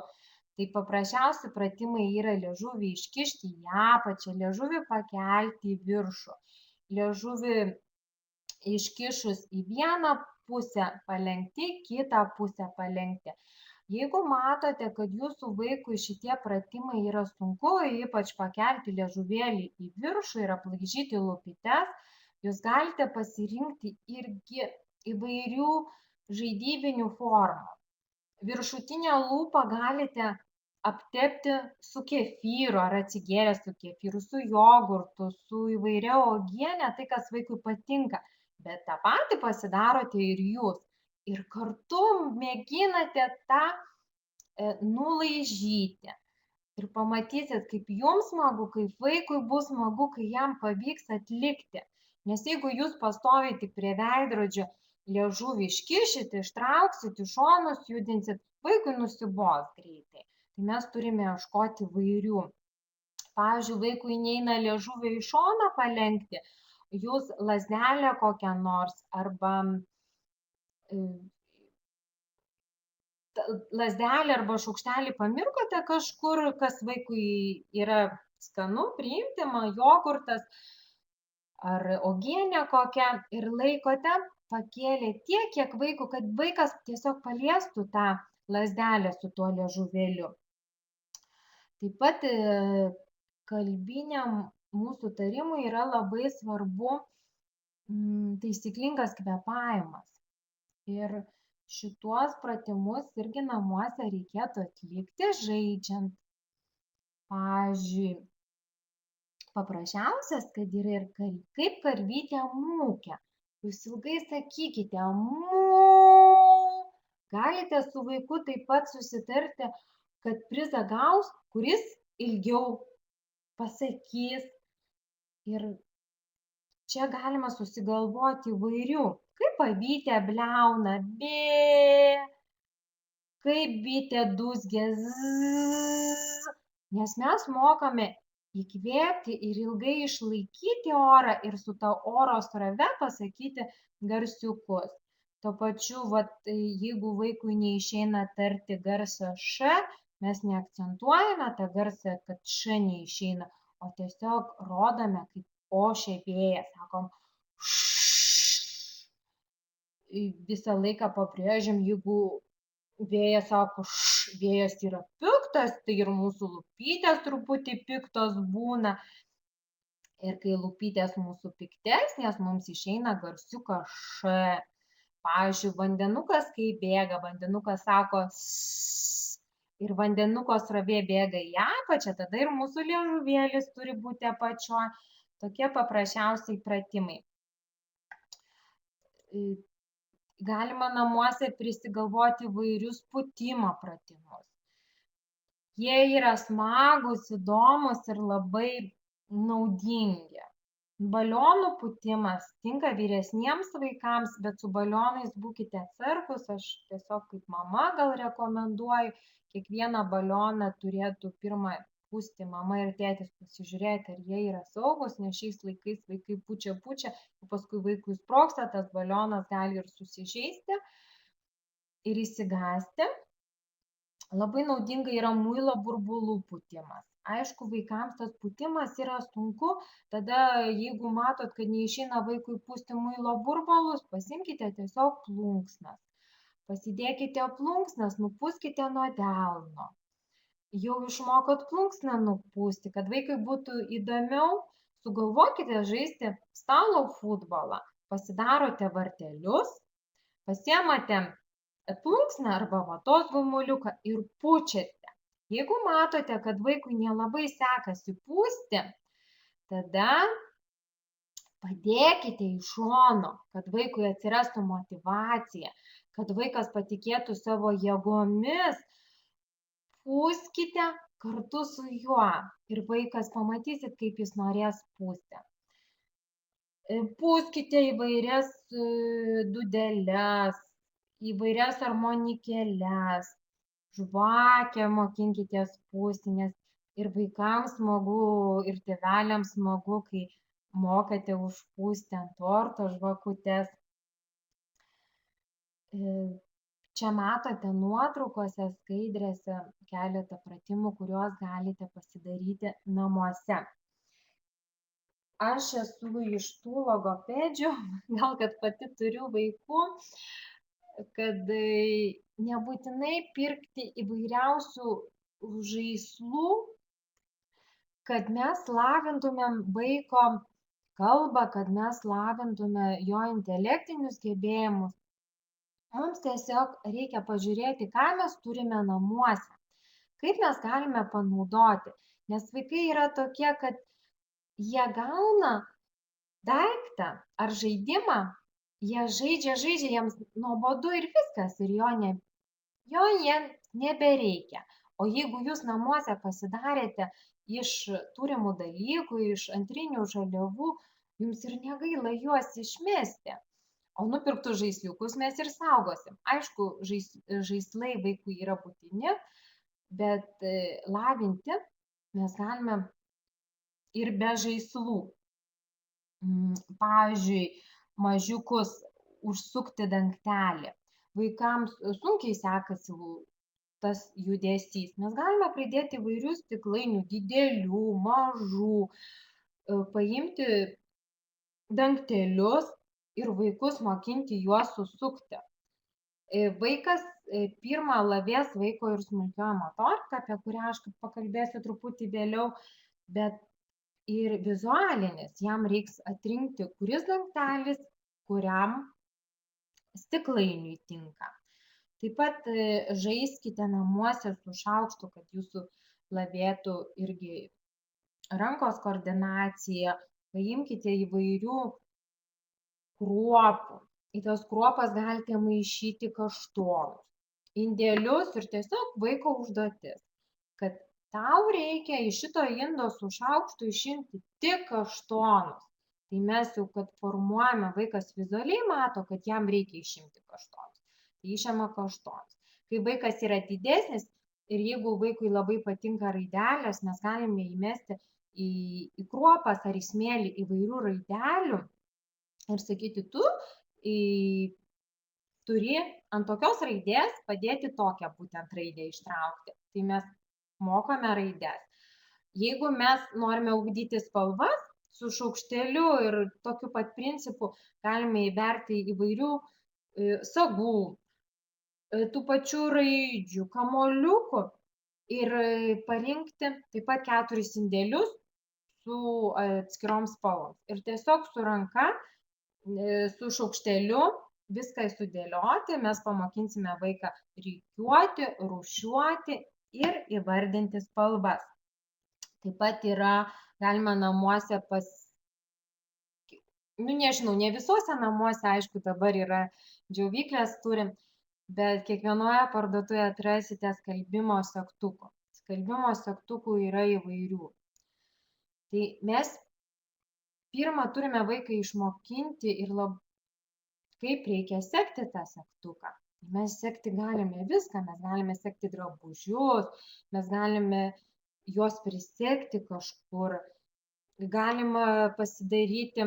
Tai paprasčiausi pratimai yra liežuvį iškišti į apačią, liežuvį pakelti į viršų, liežuvį iškišus į vieną pusę palenkti, kitą pusę palenkti. Jeigu matote, kad jūsų vaikui šitie pratimai yra sunku, ypač pakelti liežuvėlį į viršų ir aplaižyti lūpytes, jūs galite pasirinkti irgi įvairių žaidybinių formų. Viršutinę lūpą galite aptepti su kefyru ar atsigėrę su kefyru, su jogurtu, su įvairia uogiene, tai kas vaikui patinka. Bet tą patį pasidarote ir jūs. Ir kartu mėginate tą nulaižyti. Ir pamatysit, kaip jums smagu, kaip vaikui bus smagu, kai jam pavyks atlikti. Nes jeigu jūs pastoviai tik prie veidrodžio liežuvį iškišit, ištrauksit, iš šonus judinsit, vaikui nusibos greitai. Tai mes turime ieškoti įvairių. Pavyzdžiui, vaikui neina liežuvį į šoną palenkti, jūs lazdelę kokią nors arba lazdelę arba šaukštelį pamirkote kažkur, kas vaikui yra skanu, priimtima, jogurtas ar uogienė kokia ir laikote pakėlę tiek, kiek vaikų, kad vaikas tiesiog paliestų tą lazdelę su tuo liežuvėliu. Taip pat kalbiniam mūsų tarimui yra labai svarbu taisyklingas kvėpavimas. Ir šituos pratimus irgi namuose reikėtų atlikti žaidžiant. Pavyzdžiui, paprasčiausias, kad yra ir kaip karvytė mūkia. Jūs ilgai sakykite mū. Galite su vaiku taip pat susitarti, kad prizą gaus, kuris ilgiau pasakys. Ir čia galima susigalvoti įvairių. Kaip avytė bliauna, bė, kaip bitė dūzgia, zzz. Nes mes mokame įkvėpti ir ilgai išlaikyti orą ir su ta oro srove pasakyti garsiukus. Tuo pačiu, jeigu vaikui neišeina tarti garsą š, mes neakcentuojame tą garsą, kad š neišeina, o tiesiog rodome, kaip ošia vėjas, sakom š. Visą laiką pabrėžiam, jeigu vėjas sako š, vėjas yra piktas, tai ir mūsų lūpytės truputį piktos būna. Ir kai lūpytės mūsų piktesnės, mums išeina garsiukas š. Pavyzdžiui, vandenukas, kai bėga, vandenukas sako s. Ir vandenuko srovė bėga į apačią, tada ir mūsų liežuvėlis turi būti apačioje. Tokie paprasčiausiai pratimai. Galima namuose prisigalvoti įvairius pūtimo pratimus. Jie yra smagūs, įdomus ir labai naudingi. Balionų pūtimas tinka vyresniems vaikams, bet su balionais būkite atsargūs. Aš tiesiog kaip mama gal rekomenduoju, kiekvieną balioną turėtų pirmą pūsti mama ir tėtis, pasižiūrėti, ar jie yra saugūs, nes šiais laikais vaikai pučia, o paskui vaikui sprogsta, tas balionas gali ir susižeisti ir įsigąsti. Labai naudinga yra muilo burbulų pūtimas. Aišku, vaikams tas pūtimas yra sunku, tada jeigu matot, kad neišeina vaikui pūsti muilo burbulus, pasimkite tiesiog plunksnas. Pasidėkite plunksnas, nupūskite nuo delno. Jau išmokot plunksną nupūsti, kad vaikui būtų įdomiau, sugalvokite žaisti stalo futbolą. Pasidarote vartelius, pasiemate plunksną arba vatos gumuliuką ir pučiate. Jeigu matote, kad vaikui nelabai sekasi pūsti, tada padėkite į šono, kad vaikui atsirastų motyvacija, kad vaikas patikėtų savo jėgomis. Pūskite kartu su juo ir vaikas pamatysit, kaip jis norės pūsti. Pūskite įvairias dūdeles, įvairias armonikėles, žvakę mokinkitės pūsti, nes ir vaikams smagu, ir tėveliams smagu, kai mokate užpūsti ant torto žvakutes. Čia matote nuotraukose, skaidrėse keletą pratimų, kuriuos galite pasidaryti namuose. Aš esu iš tų logopedžių, gal kad pati turiu vaikų, kad nebūtinai pirkti įvairiausių žaislų, kad mes lavintumėm vaiko kalbą, kad mes lavintume jo intelektinius gebėjimus. Mums tiesiog reikia pažiūrėti, ką mes turime namuose, kaip mes galime panaudoti, nes vaikai yra tokie, kad jie gauna daiktą ar žaidimą, jie žaidžia, jiems nuobodu ir viskas, ir jo jie nebereikia. O jeigu jūs namuose pasidarėte iš turimų dalykų, iš antrinių žaliavų, jums ir negaila juos išmesti. O nupirktus žaisliukus mes ir saugosim. Aišku, žaislai vaikui yra būtini, bet lavinti mes galime ir be žaislų. Pavyzdžiui, mažiukus užsukti dangtelį. Vaikams sunkiai sekasi tas judesys. Mes galime pridėti įvairių stiklainių, didelių, mažų, paimti dangtelius ir vaikus mokinti juos susukti. Vaikas pirmą lavės vaiko ir smulkioji motorika, apie kurią aš pakalbėsiu truputį vėliau, bet ir vizualinis, jam reiks atrinkti, kuris dangtelis, kuriam stiklainiui tinka. Taip pat žaiskite namuose su šaukštu, kad jūsų lavėtų irgi rankos koordinacija, paimkite įvairių kruopų. Į tas kruopas galite maišyti kaštonus, indelius ir tiesiog vaiko užduotis, kad tau reikia iš šito indo su šaukštu išimti tik kaštonus. Tai mes jau, kad formuojame, vaikas vizualiai mato, kad jam reikia išimti kaštonus. Tai išima kaštonus. Kai vaikas yra didesnis ir jeigu vaikui labai patinka raidelės, mes galime įmesti į kruopas ar į smėlį įvairių raidelių ir sakyti, tu turi ant tokios raidės padėti tokią būtent raidę ištraukti. Tai mes mokame raides. Jeigu mes norime ugdyti spalvas, su šaukšteliu ir tokiu pat principu galime įverti įvairių sagų, tų pačių raidžių, kamuoliukų ir parinkti taip pat 4 indelius su atskirom spalvom. Ir tiesiog su ranka, su šaukšteliu viską sudėlioti, mes pamokinsime vaiką rikiuoti, rūšiuoti ir įvardinti spalvas. Taip pat yra, galima namuose nežinau, ne visuose namuose, aišku, dabar yra džiovyklės turim, bet kiekvienoje parduotuvėje atrasite skalbimo segtukų. Skalbimo segtukų yra įvairių. Tai mes pirmą turime vaiką išmokinti ir kaip reikia sekti tą segtuką. Mes sekti galime viską, mes galime sekti drabužius, mes galime juos prisegti kažkur, galima pasidaryti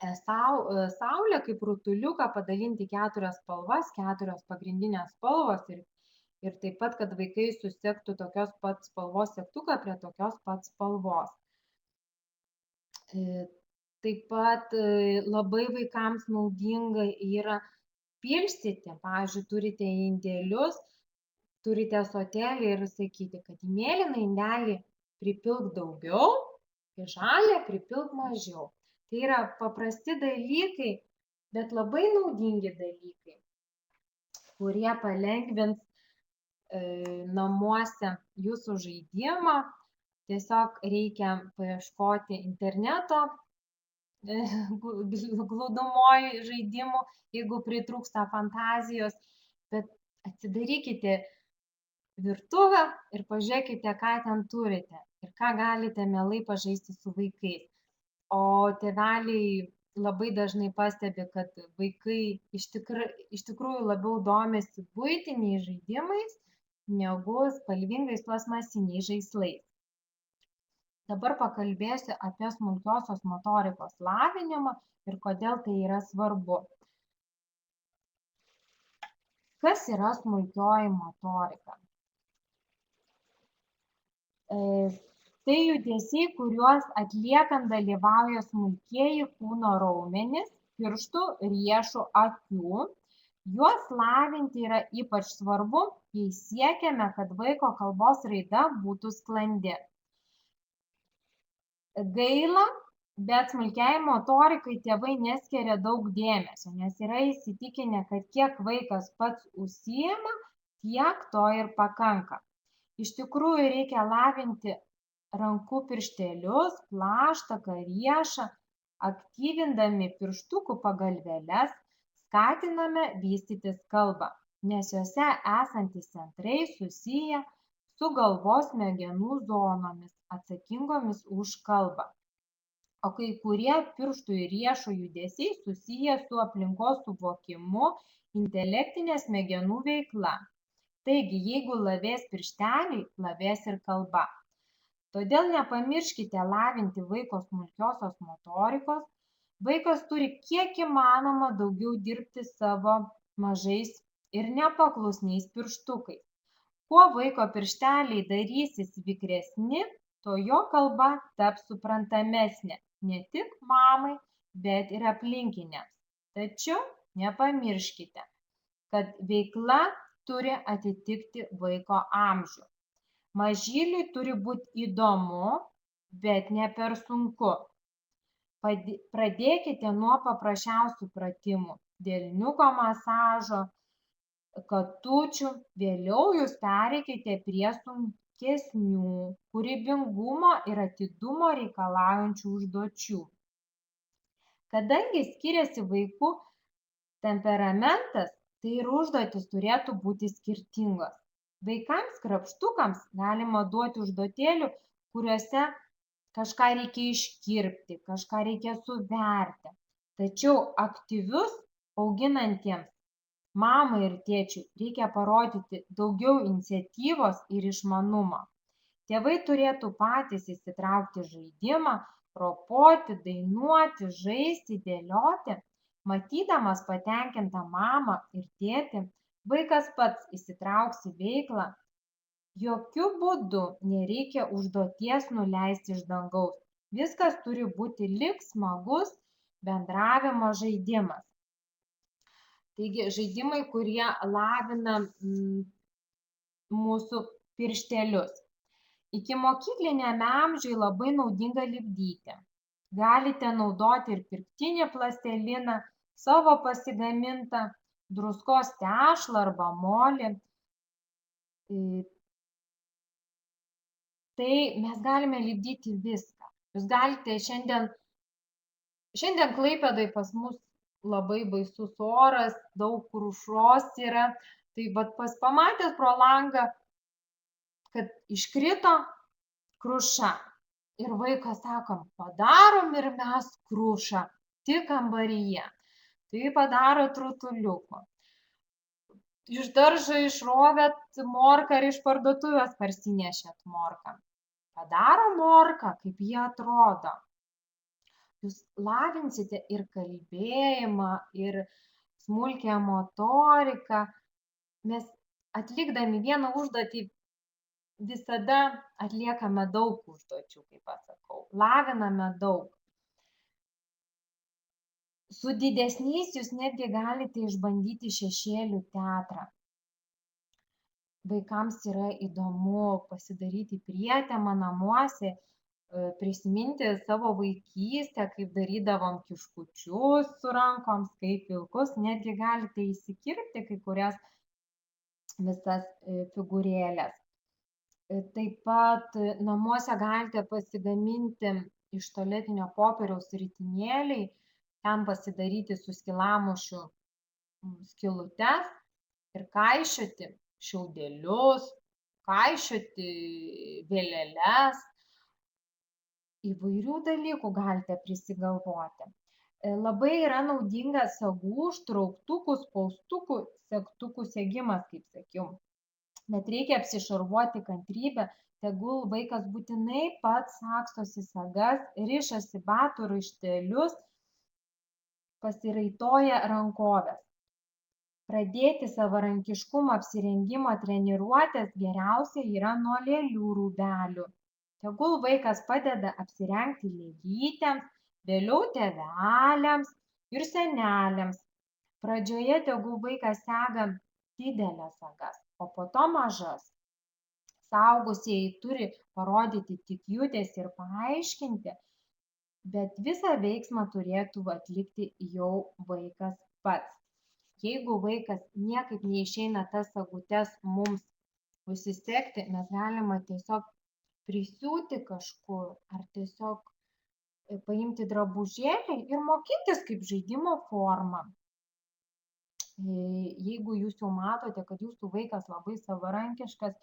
saulę kaip rutuliuką, padalinti 4 spalvas, 4 pagrindinės spalvos ir taip pat, kad vaikai susektų tokios pat spalvos segtuką prie tokios pat spalvos. Taip pat labai vaikams naudinga yra pilstyti. Pavyzdžiui, turite indelius, turite ąsotėlį ir sakyti, kad į mėlyną indelį pripilk daugiau, į žalią pripilk mažiau. Tai yra paprasti dalykai, bet labai naudingi dalykai, kurie palengvins namuose jūsų žaidimą. Tiesiog reikia paieškoti interneto glūdumoj žaidimų, jeigu pritrūksta fantazijos, bet atsidarykite virtuvę ir pažiūrėkite, ką ten turite ir ką galite mielai pažaisti su vaikais. O tėveliai labai dažnai pastebi, kad vaikai iš tikrųjų labiau domisi buitiniais žaidimais negu spalvingais plastmasiniais žaislais. Dabar pakalbėsiu apie smulkiosios motorikos lavinimą ir kodėl tai yra svarbu. Kas yra smulkioji motorika? Tai judesiai, kuriuos atliekant dalyvauja smulkieji kūno raumenys, pirštų, riešų, akių. Juos lavinti yra ypač svarbu, jei siekiame, kad vaiko kalbos raida būtų sklandi. Gaila, bet smulkiai motorikai tėvai neskiria daug dėmesio, nes yra įsitikinę, kad kiek vaikas pats užsiima, tiek to ir pakanka. Iš tikrųjų reikia lavinti rankų pirštelius, plaštaką, riešą, aktyvindami pirštukų pagalvėles, skatiname vystytis kalbą, nes juose esantys centrai susiję su galvos smegenų zonomis atsakingomis už kalbą. O kai kurie pirštų ir riešų judesiai susiję su aplinkos suvokimu, intelektinė smegenų veikla. Taigi, jeigu lavės piršteliai, lavės ir kalba. Todėl nepamirškite lavinti vaiko smulkiosios motorikos. Vaikas turi kiek įmanoma daugiau dirbti savo mažais ir nepaklusniais pirštukais. Kuo vaiko piršteliai darysis vikresni, to jo kalba taps suprantamesnė ne tik mamai, bet ir aplinkiniams. Tačiau nepamirškite, kad veikla turi atitikti vaiko amžių. Mažyliui turi būti įdomu, bet ne per sunku. Pradėkite nuo paprasčiausių pratimų, delniuko masažo, katučių, vėliau jūs pereikite prie sunkesnių, kūrybingumo ir atidumo reikalaujančių užduočių. Kadangi skiriasi vaikų temperamentas, tai ir užduotys turėtų būti skirtingos. Vaikams krapštukams galima duoti užduotėlių, kuriuose kažką reikia iškirpti, kažką reikia suverti. Tačiau aktyvius auginantiems mamai ir tėčiui reikia parodyti daugiau iniciatyvos ir išmanumo. Tėvai turėtų patys įsitraukti žaidimą, ropoti, dainuoti, žaisti, dėlioti. Matydamas patenkintą mamą ir tėtį, vaikas pats įsitrauks į veiklą. Jokiu būdu nereikia užduoties nuleisti iš dangaus. Viskas turi būti lyg smagus bendravimo žaidimas. Taigi žaidimai, kurie lavina mūsų pirštelius. Ikimokykliniame amžiuje labai naudinga lipdyti. Galite naudoti ir pirktinį plasteliną, savo pasigamintą, druskos tešlą arba molį. Tai mes galime lipdyti viską. Jūs galite šiandien Klaipėdoj pas mus labai baisus oras, daug krušos yra. Tai pamatęs pro langą, kad iškrito kruša. Ir vaikas sakom, padarom ir mes krušą, tik kambaryje. Tai padaro trutuliuko. Iš daržo išrovėt morką ir iš parduotuvės parsinešėt morką. Padaro morką, kaip jie atrodo. Jūs lavinsite ir kalbėjimą, ir smulkią motoriką. Mes atlikdami vieną užduotį visada atliekame daug užduočių, kaip pasakau. Laviname daug. Su didesniais jūs netgi galite išbandyti šešėlių teatrą. Vaikams yra įdomu pasidaryti prietemą namuose, prisiminti savo vaikystę, kaip darydavom kiškučius su rankoms, kaip vilkus, netgi galite įsikirpti kai kurias visas figūrėlės. Taip pat namuose galite pasigaminti iš tualetinio popieriaus ritinėliai, ten pasidaryti su skilamušiu skylutes ir kaišioti šiaudelius, kaišioti vėlėles. Įvairių dalykų galite prisigalvoti. Labai yra naudinga sagų, štrauktukų, spaustukų, segtukų segimas, kaip sakiau. Bet reikia apsišarvuoti kantrybę, tegul vaikas būtinai pats sagstosi sagas, rišasi batų raištelius, pasiraitoja rankoves. Pradėti savarankiškumo apsirengimo treniruotės geriausia yra nuo lėlių rūbelių. Tegul vaikas padeda apsirengti lėlytėms, vėliau tėveliams ir seneliams. Pradžioje tegul vaikas sega dideles sagas, o po to mažas. Suaugusieji turi parodyti tik judesį ir paaiškinti, bet visą veiksmą turėtų atlikti jau vaikas pats. Jeigu vaikas niekaip neišeina tas sagutes mums užsisegti, mes galime tiesiog prisiūti kažkur ar tiesiog paimti drabužėlį ir mokytis kaip žaidimo formą. Jeigu jūs jau matote, kad jūsų vaikas labai savarankiškas,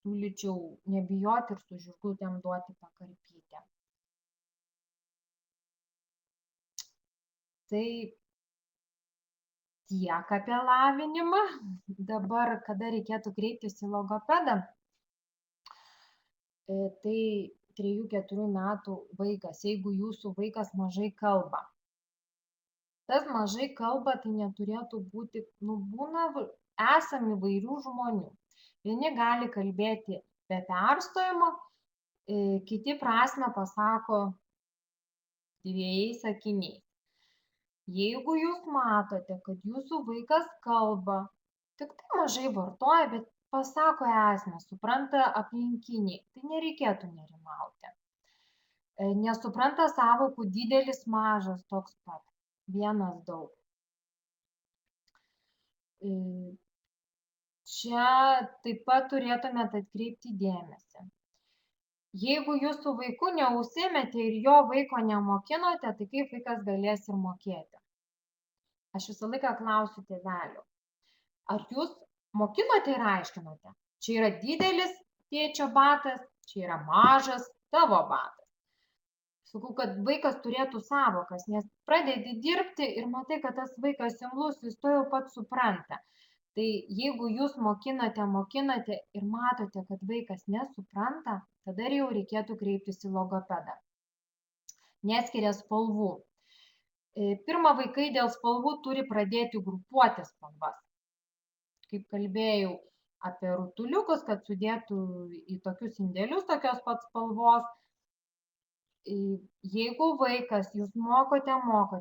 siūlyčiau nebijoti ir su žirklutėm duoti pakarpytę. Tai tiek apie lavinimą. Dabar, kada reikėtų kreiptis į logopedą, tai 3-4 metų vaikas, jeigu jūsų vaikas mažai kalba. Tas mažai kalba, tai neturėtų būti, būna, esam įvairių žmonių. Vieni gali kalbėti be perstojimo, kiti prasmę pasako 2 sakiniais. Jeigu jūs matote, kad jūsų vaikas kalba, tik tai mažai vartoja, bet pasako esmę, supranta aplinkiniai, tai nereikėtų nerimauti. Nesupranta sąvokų didelis, mažas, toks pat, vienas daug. Čia taip pat turėtumėte atkreipti dėmesį. Jeigu jūs su vaiku neužsiėmėte ir jo vaiko nemokinote, tai kaip vaikas galės ir mokėti? Aš visą laiką klausiu tėvelių, ar jūs mokinote ir aiškinote? Čia yra didelis tėčio batas, čia yra mažas tavo batas. Sakau, kad vaikas turėtų sąvokas, nes pradedi dirbti ir matai, kad tas vaikas imlus, jis to jau pats supranta. Tai jeigu jūs mokinate ir matote, kad vaikas nesupranta, tada jau reikėtų kreiptis į logopedą. Neskiria spalvų. Pirma, vaikai dėl spalvų turi pradėti grupuoti spalvas. Kaip kalbėjau apie rutuliukus, kad sudėtų į tokius indėlius tokios pat spalvos. Jeigu vaikas, jūs mokote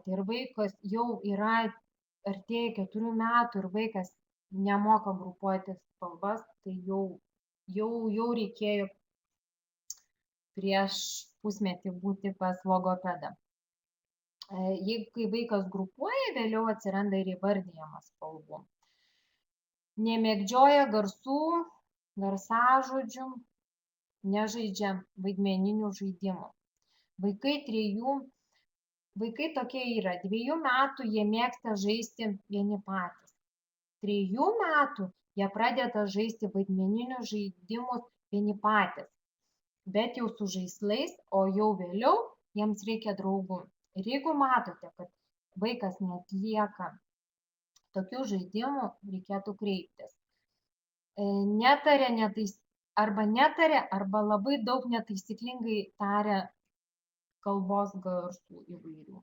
ir vaikas jau yra artėja 4 metų ir vaikas nemoka grupuoti spalvas, tai jau reikėjo prieš pusmetį būti pas logopedą. Jeigu kai vaikas grupuoja, vėliau atsiranda ir įvardijamas spalvų. Nemėgdžioja garsų, garsažodžių, nežaidžia vaidmeninių žaidimų. Vaikai tokie yra, 2 metų jie mėgsta žaisti vieni patys. 3 metų jie pradeda žaisti vaidmeninius žaidimus vieni patys, bet jau su žaislais, o jau vėliau jiems reikia draugų. Ir jeigu matote, kad vaikas neatlieka tokių žaidimų, reikėtų kreiptis. Netaria arba labai daug netaisyklingai taria kalbos garsų įvairių.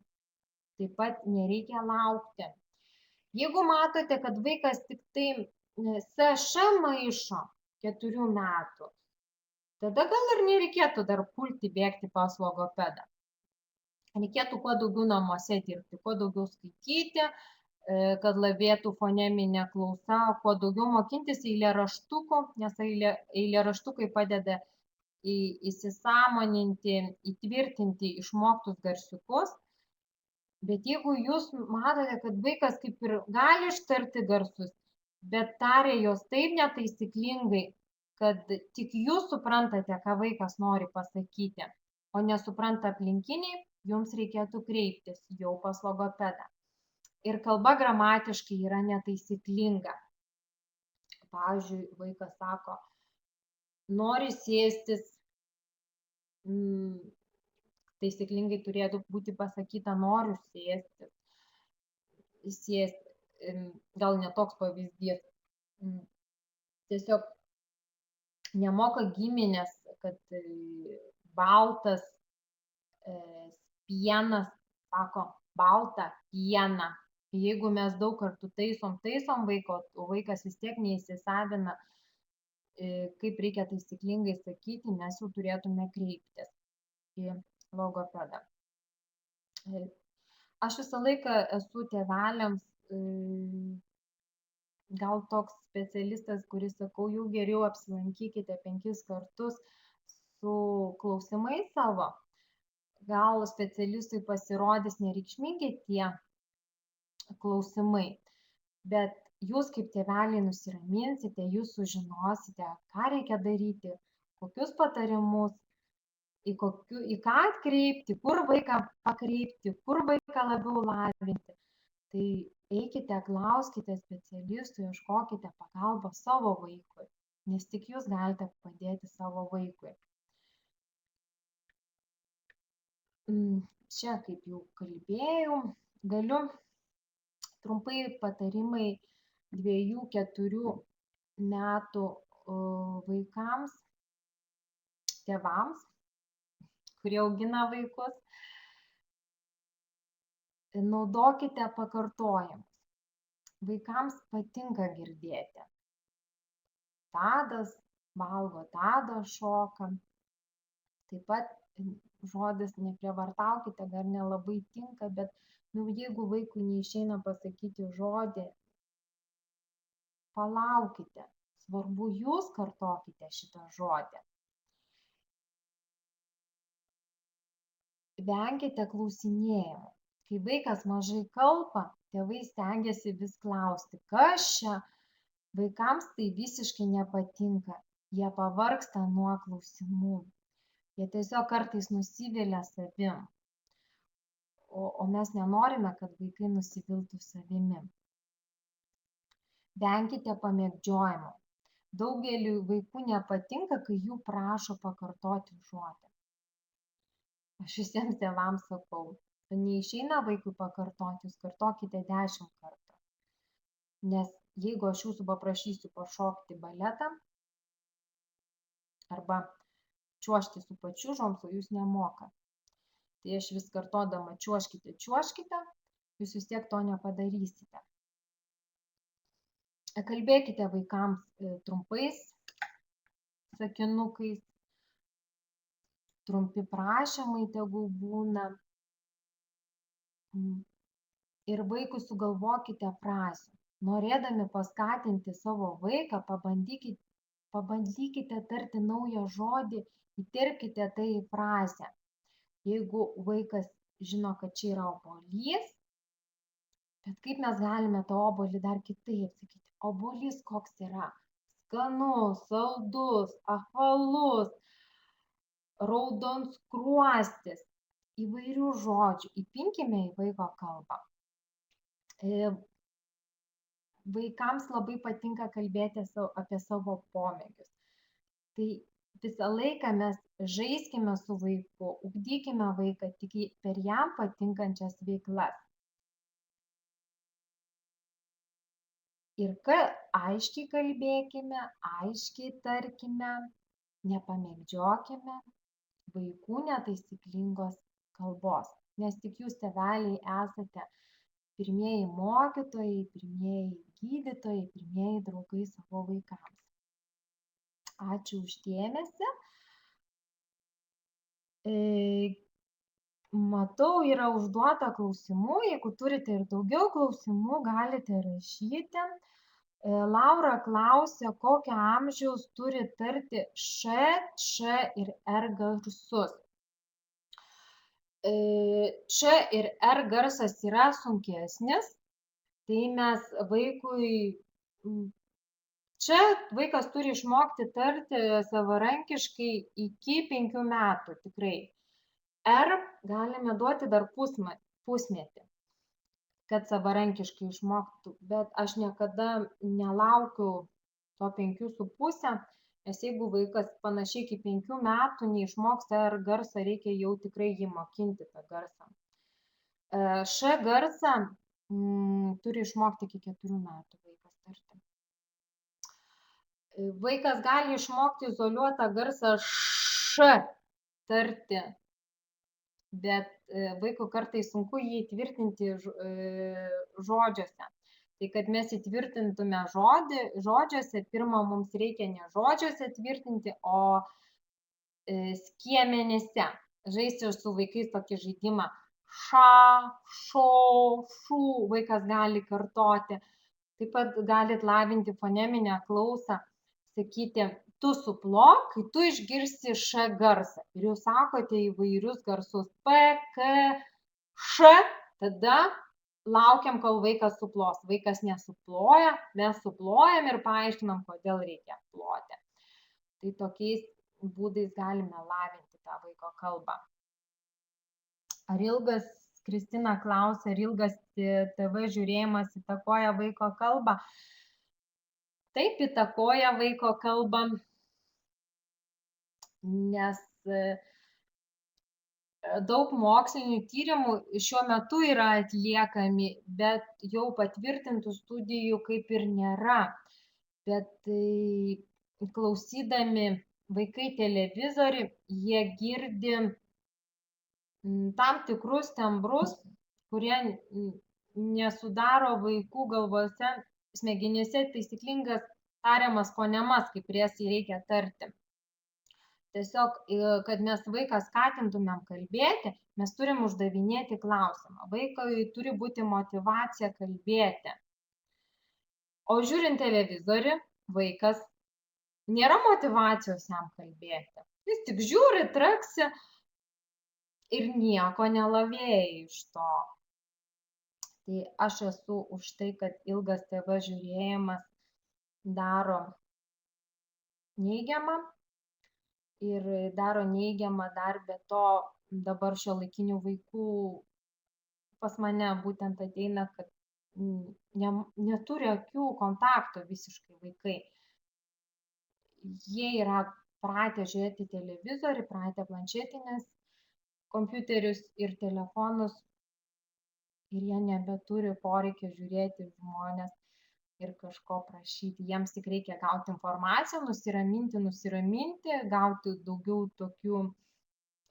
Taip pat nereikia laukti. Jeigu matote, kad vaikas tik tai SŠ maišo 4 metų, tada gal ir nereikėtų dar pulti bėgti pas logopedą. Reikėtų kuo daugiau namuose dirbti, kuo daugiau skaityti, kad lavėtų foneminė klausa, kuo daugiau mokintis eilėraštukų, nes eilėraštukai padeda įsisąmoninti, įtvirtinti išmoktus garsiukus. Bet jeigu jūs matote, kad vaikas kaip ir gali ištarti garsus, bet taria jos taip netaisyklingai, kad tik jūs suprantate, ką vaikas nori pasakyti, o nesupranta aplinkiniai, jums reikėtų kreiptis jau pas logopedą. Ir kalba gramatiškai yra netaisyklinga. Pavyzdžiui, vaikas sako, nori sėstis, taisyklingai turėtų būti pasakyta noriu sėstis. Gal netoks pavyzdys. Tiesiog nemoka giminės, kad baltas pienas, sako balta piena, Jeigu mes daug kartų taisom vaiką, o vaikas vis tiek neįsisavina, kaip reikia taisyklingai sakyti, mes jau turėtume kreiptis į logopedą. Aš visą laiką esu tėveliams gal toks specialistas, kuris sakau, jau geriau apsilankykite 5 kartus su klausimais savo. Gal specialistui pasirodys nereikšmingi tie klausimai, bet jūs kaip tėveliai nusiraminsite, jūs sužinosite, ką reikia daryti, kokius patarimus, į ką atkreipti, kur vaiką pakreipti, kur vaiką labiau lavinti. Tai eikite, klauskite specialistų, ieškokite pagalbos savo vaikui, nes tik jūs galite padėti savo vaikui. Čia, kaip jau kalbėjau, galiu trumpai patarimai 2-4 metų vaikams, tėvams, kurie augina vaikus. Naudokite pakartojimus. Vaikams patinka girdėti. Tadas valgo, Tadas šoka. Taip pat žodis neprievartaukite dar nelabai tinka, bet jeigu vaikui neišeina pasakyti žodį, palaukite. Svarbu, jūs kartokite šitą žodį. Venkite klausinėjimų. Kai vaikas mažai kalba, tėvai stengiasi vis klausti, kas čia. Vaikams tai visiškai nepatinka. Jie pavargsta nuo klausimų. Jie tiesiog kartais nusivilia savim. O mes nenorime, kad vaikai nusiviltų savimi. Venkite pamėgdžiojimo. Daugeliui vaikų nepatinka, kai jų prašo pakartoti žodį. Aš visiems tėvams sakau, neišeina vaikui pakartoti, jūs kartokite 10 kartų. Nes jeigu aš jūsų paprašysiu pašokti baletą arba čiuožti su pačiūžoms, o jūs nemokat, tai aš vis kartodama čiuožkite, jūs vis tiek to nepadarysite. Kalbėkite vaikams trumpais sakinukais, trumpi prašymai tegul būna. Ir vaikui sugalvokite frazių. Norėdami paskatinti savo vaiką, pabandykite tarti naują žodį, įterpkite tai į frazę. Jeigu vaikas žino, kad čia yra obuolys, bet kaip mes galime tą obuolį dar kitaip sakyti? Obuolys koks yra? Skanus, saldus, apvalus, raudonskruostis. Įvairių žodžių. Įpinkime į vaiko kalbą. Vaikams labai patinka kalbėti apie savo pomėgius. Tai visą laiką mes žaiskime su vaiku, ugdykime vaiką tik per jam patinkančias veiklas. Ir aiškiai kalbėkime, aiškiai tarkime, nepamėgdžiokime vaikų netaisyklingos kalbos, nes tik jūs tėveliai esate pirmieji mokytojai, pirmieji gydytojai, pirmieji draugai savo vaikams. Ačiū už dėmesį. Matau, yra užduota klausimų. Jeigu turite ir daugiau klausimų, galite rašyti. Laura klausia, kokio amžiaus turi tarti š, č ir r garsus. Č ir r garsas yra sunkesnis, tai mes vaikui, čia vaikas turi išmokti tarti savarankiškai iki 5 metų tikrai. R galime duoti dar pusmetį, kad savarankiškai išmoktų, bet aš niekada nelaukiu to 5,5, nes jeigu vaikas panašiai iki 5 metų neišmoks R garsą, reikia jau tikrai jį mokinti tą garsą. Š garsą turi išmokti iki 4 metų vaikas tarti. Vaikas gali išmokti izoliuotą garsą š tarti bet vaikui kartais sunku jį įtvirtinti žodžiuose. Tai kad mes įtvirtintume žodžiuose, pirmą mums reikia ne žodžiuose tvirtinti, o skiemenyse. Žaisti su vaikais tokį žaidimą ša, šo, šu, vaikas gali kartoti. Taip pat galit lavinti foneminę klausą, sakyti, tu suplok, kai tu išgirsi š garsą. Ir jūs sakote įvairius garsus p, k, š, tada laukiam, kol vaikas suplos. Vaikas nesuploja, mes suplojam ir paaiškinam, kodėl reikia ploti. Tai tokiais būdais galime lavinti tą vaiko kalbą. Ar ilgas, Kristina klausia, ar ilgas TV žiūrėjimas įtakoja vaiko kalbą? Taip, įtakoja vaiko kalbą, nes daug mokslinių tyrimų šiuo metu yra atliekami, bet jau patvirtintų studijų kaip ir nėra. Bet klausydami vaikai televizorių, jie girdi tam tikrus tembrus, kurie nesudaro vaikų galvose, smegenyse taisyklingas tariamas fonemas, kaip jas reikia tarti. Tiesiog, kad mes vaiką skatintumėm kalbėti, mes turim uždavinėti klausimą. Vaikui turi būti motyvacija kalbėti. O žiūrint televizorių, vaikas nėra motyvacijos jam kalbėti. Jis tik žiūri, traksi ir nieko nelavėja iš to. Tai aš esu už tai, kad ilgas TV žiūrėjimas daro neigiamą. Ir daro neigiamą dar be to dabar šiuolaikinių vaikų pas mane būtent ateina, kad neturi akių kontakto visiškai vaikai. Jie yra pratę žiūrėti televizorių, pratę planšetinės kompiuterius ir telefonus ir jie nebeturi poreikio žiūrėti žmones ir kažko prašyti. Jiems tik reikia gauti informaciją, nusiraminti, gauti daugiau tokių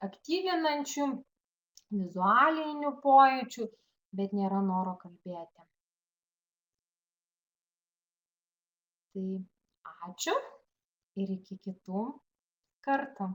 aktyvinančių, vizualinių pojūčių, bet nėra noro kalbėti. Tai ačiū ir iki kitų kartų.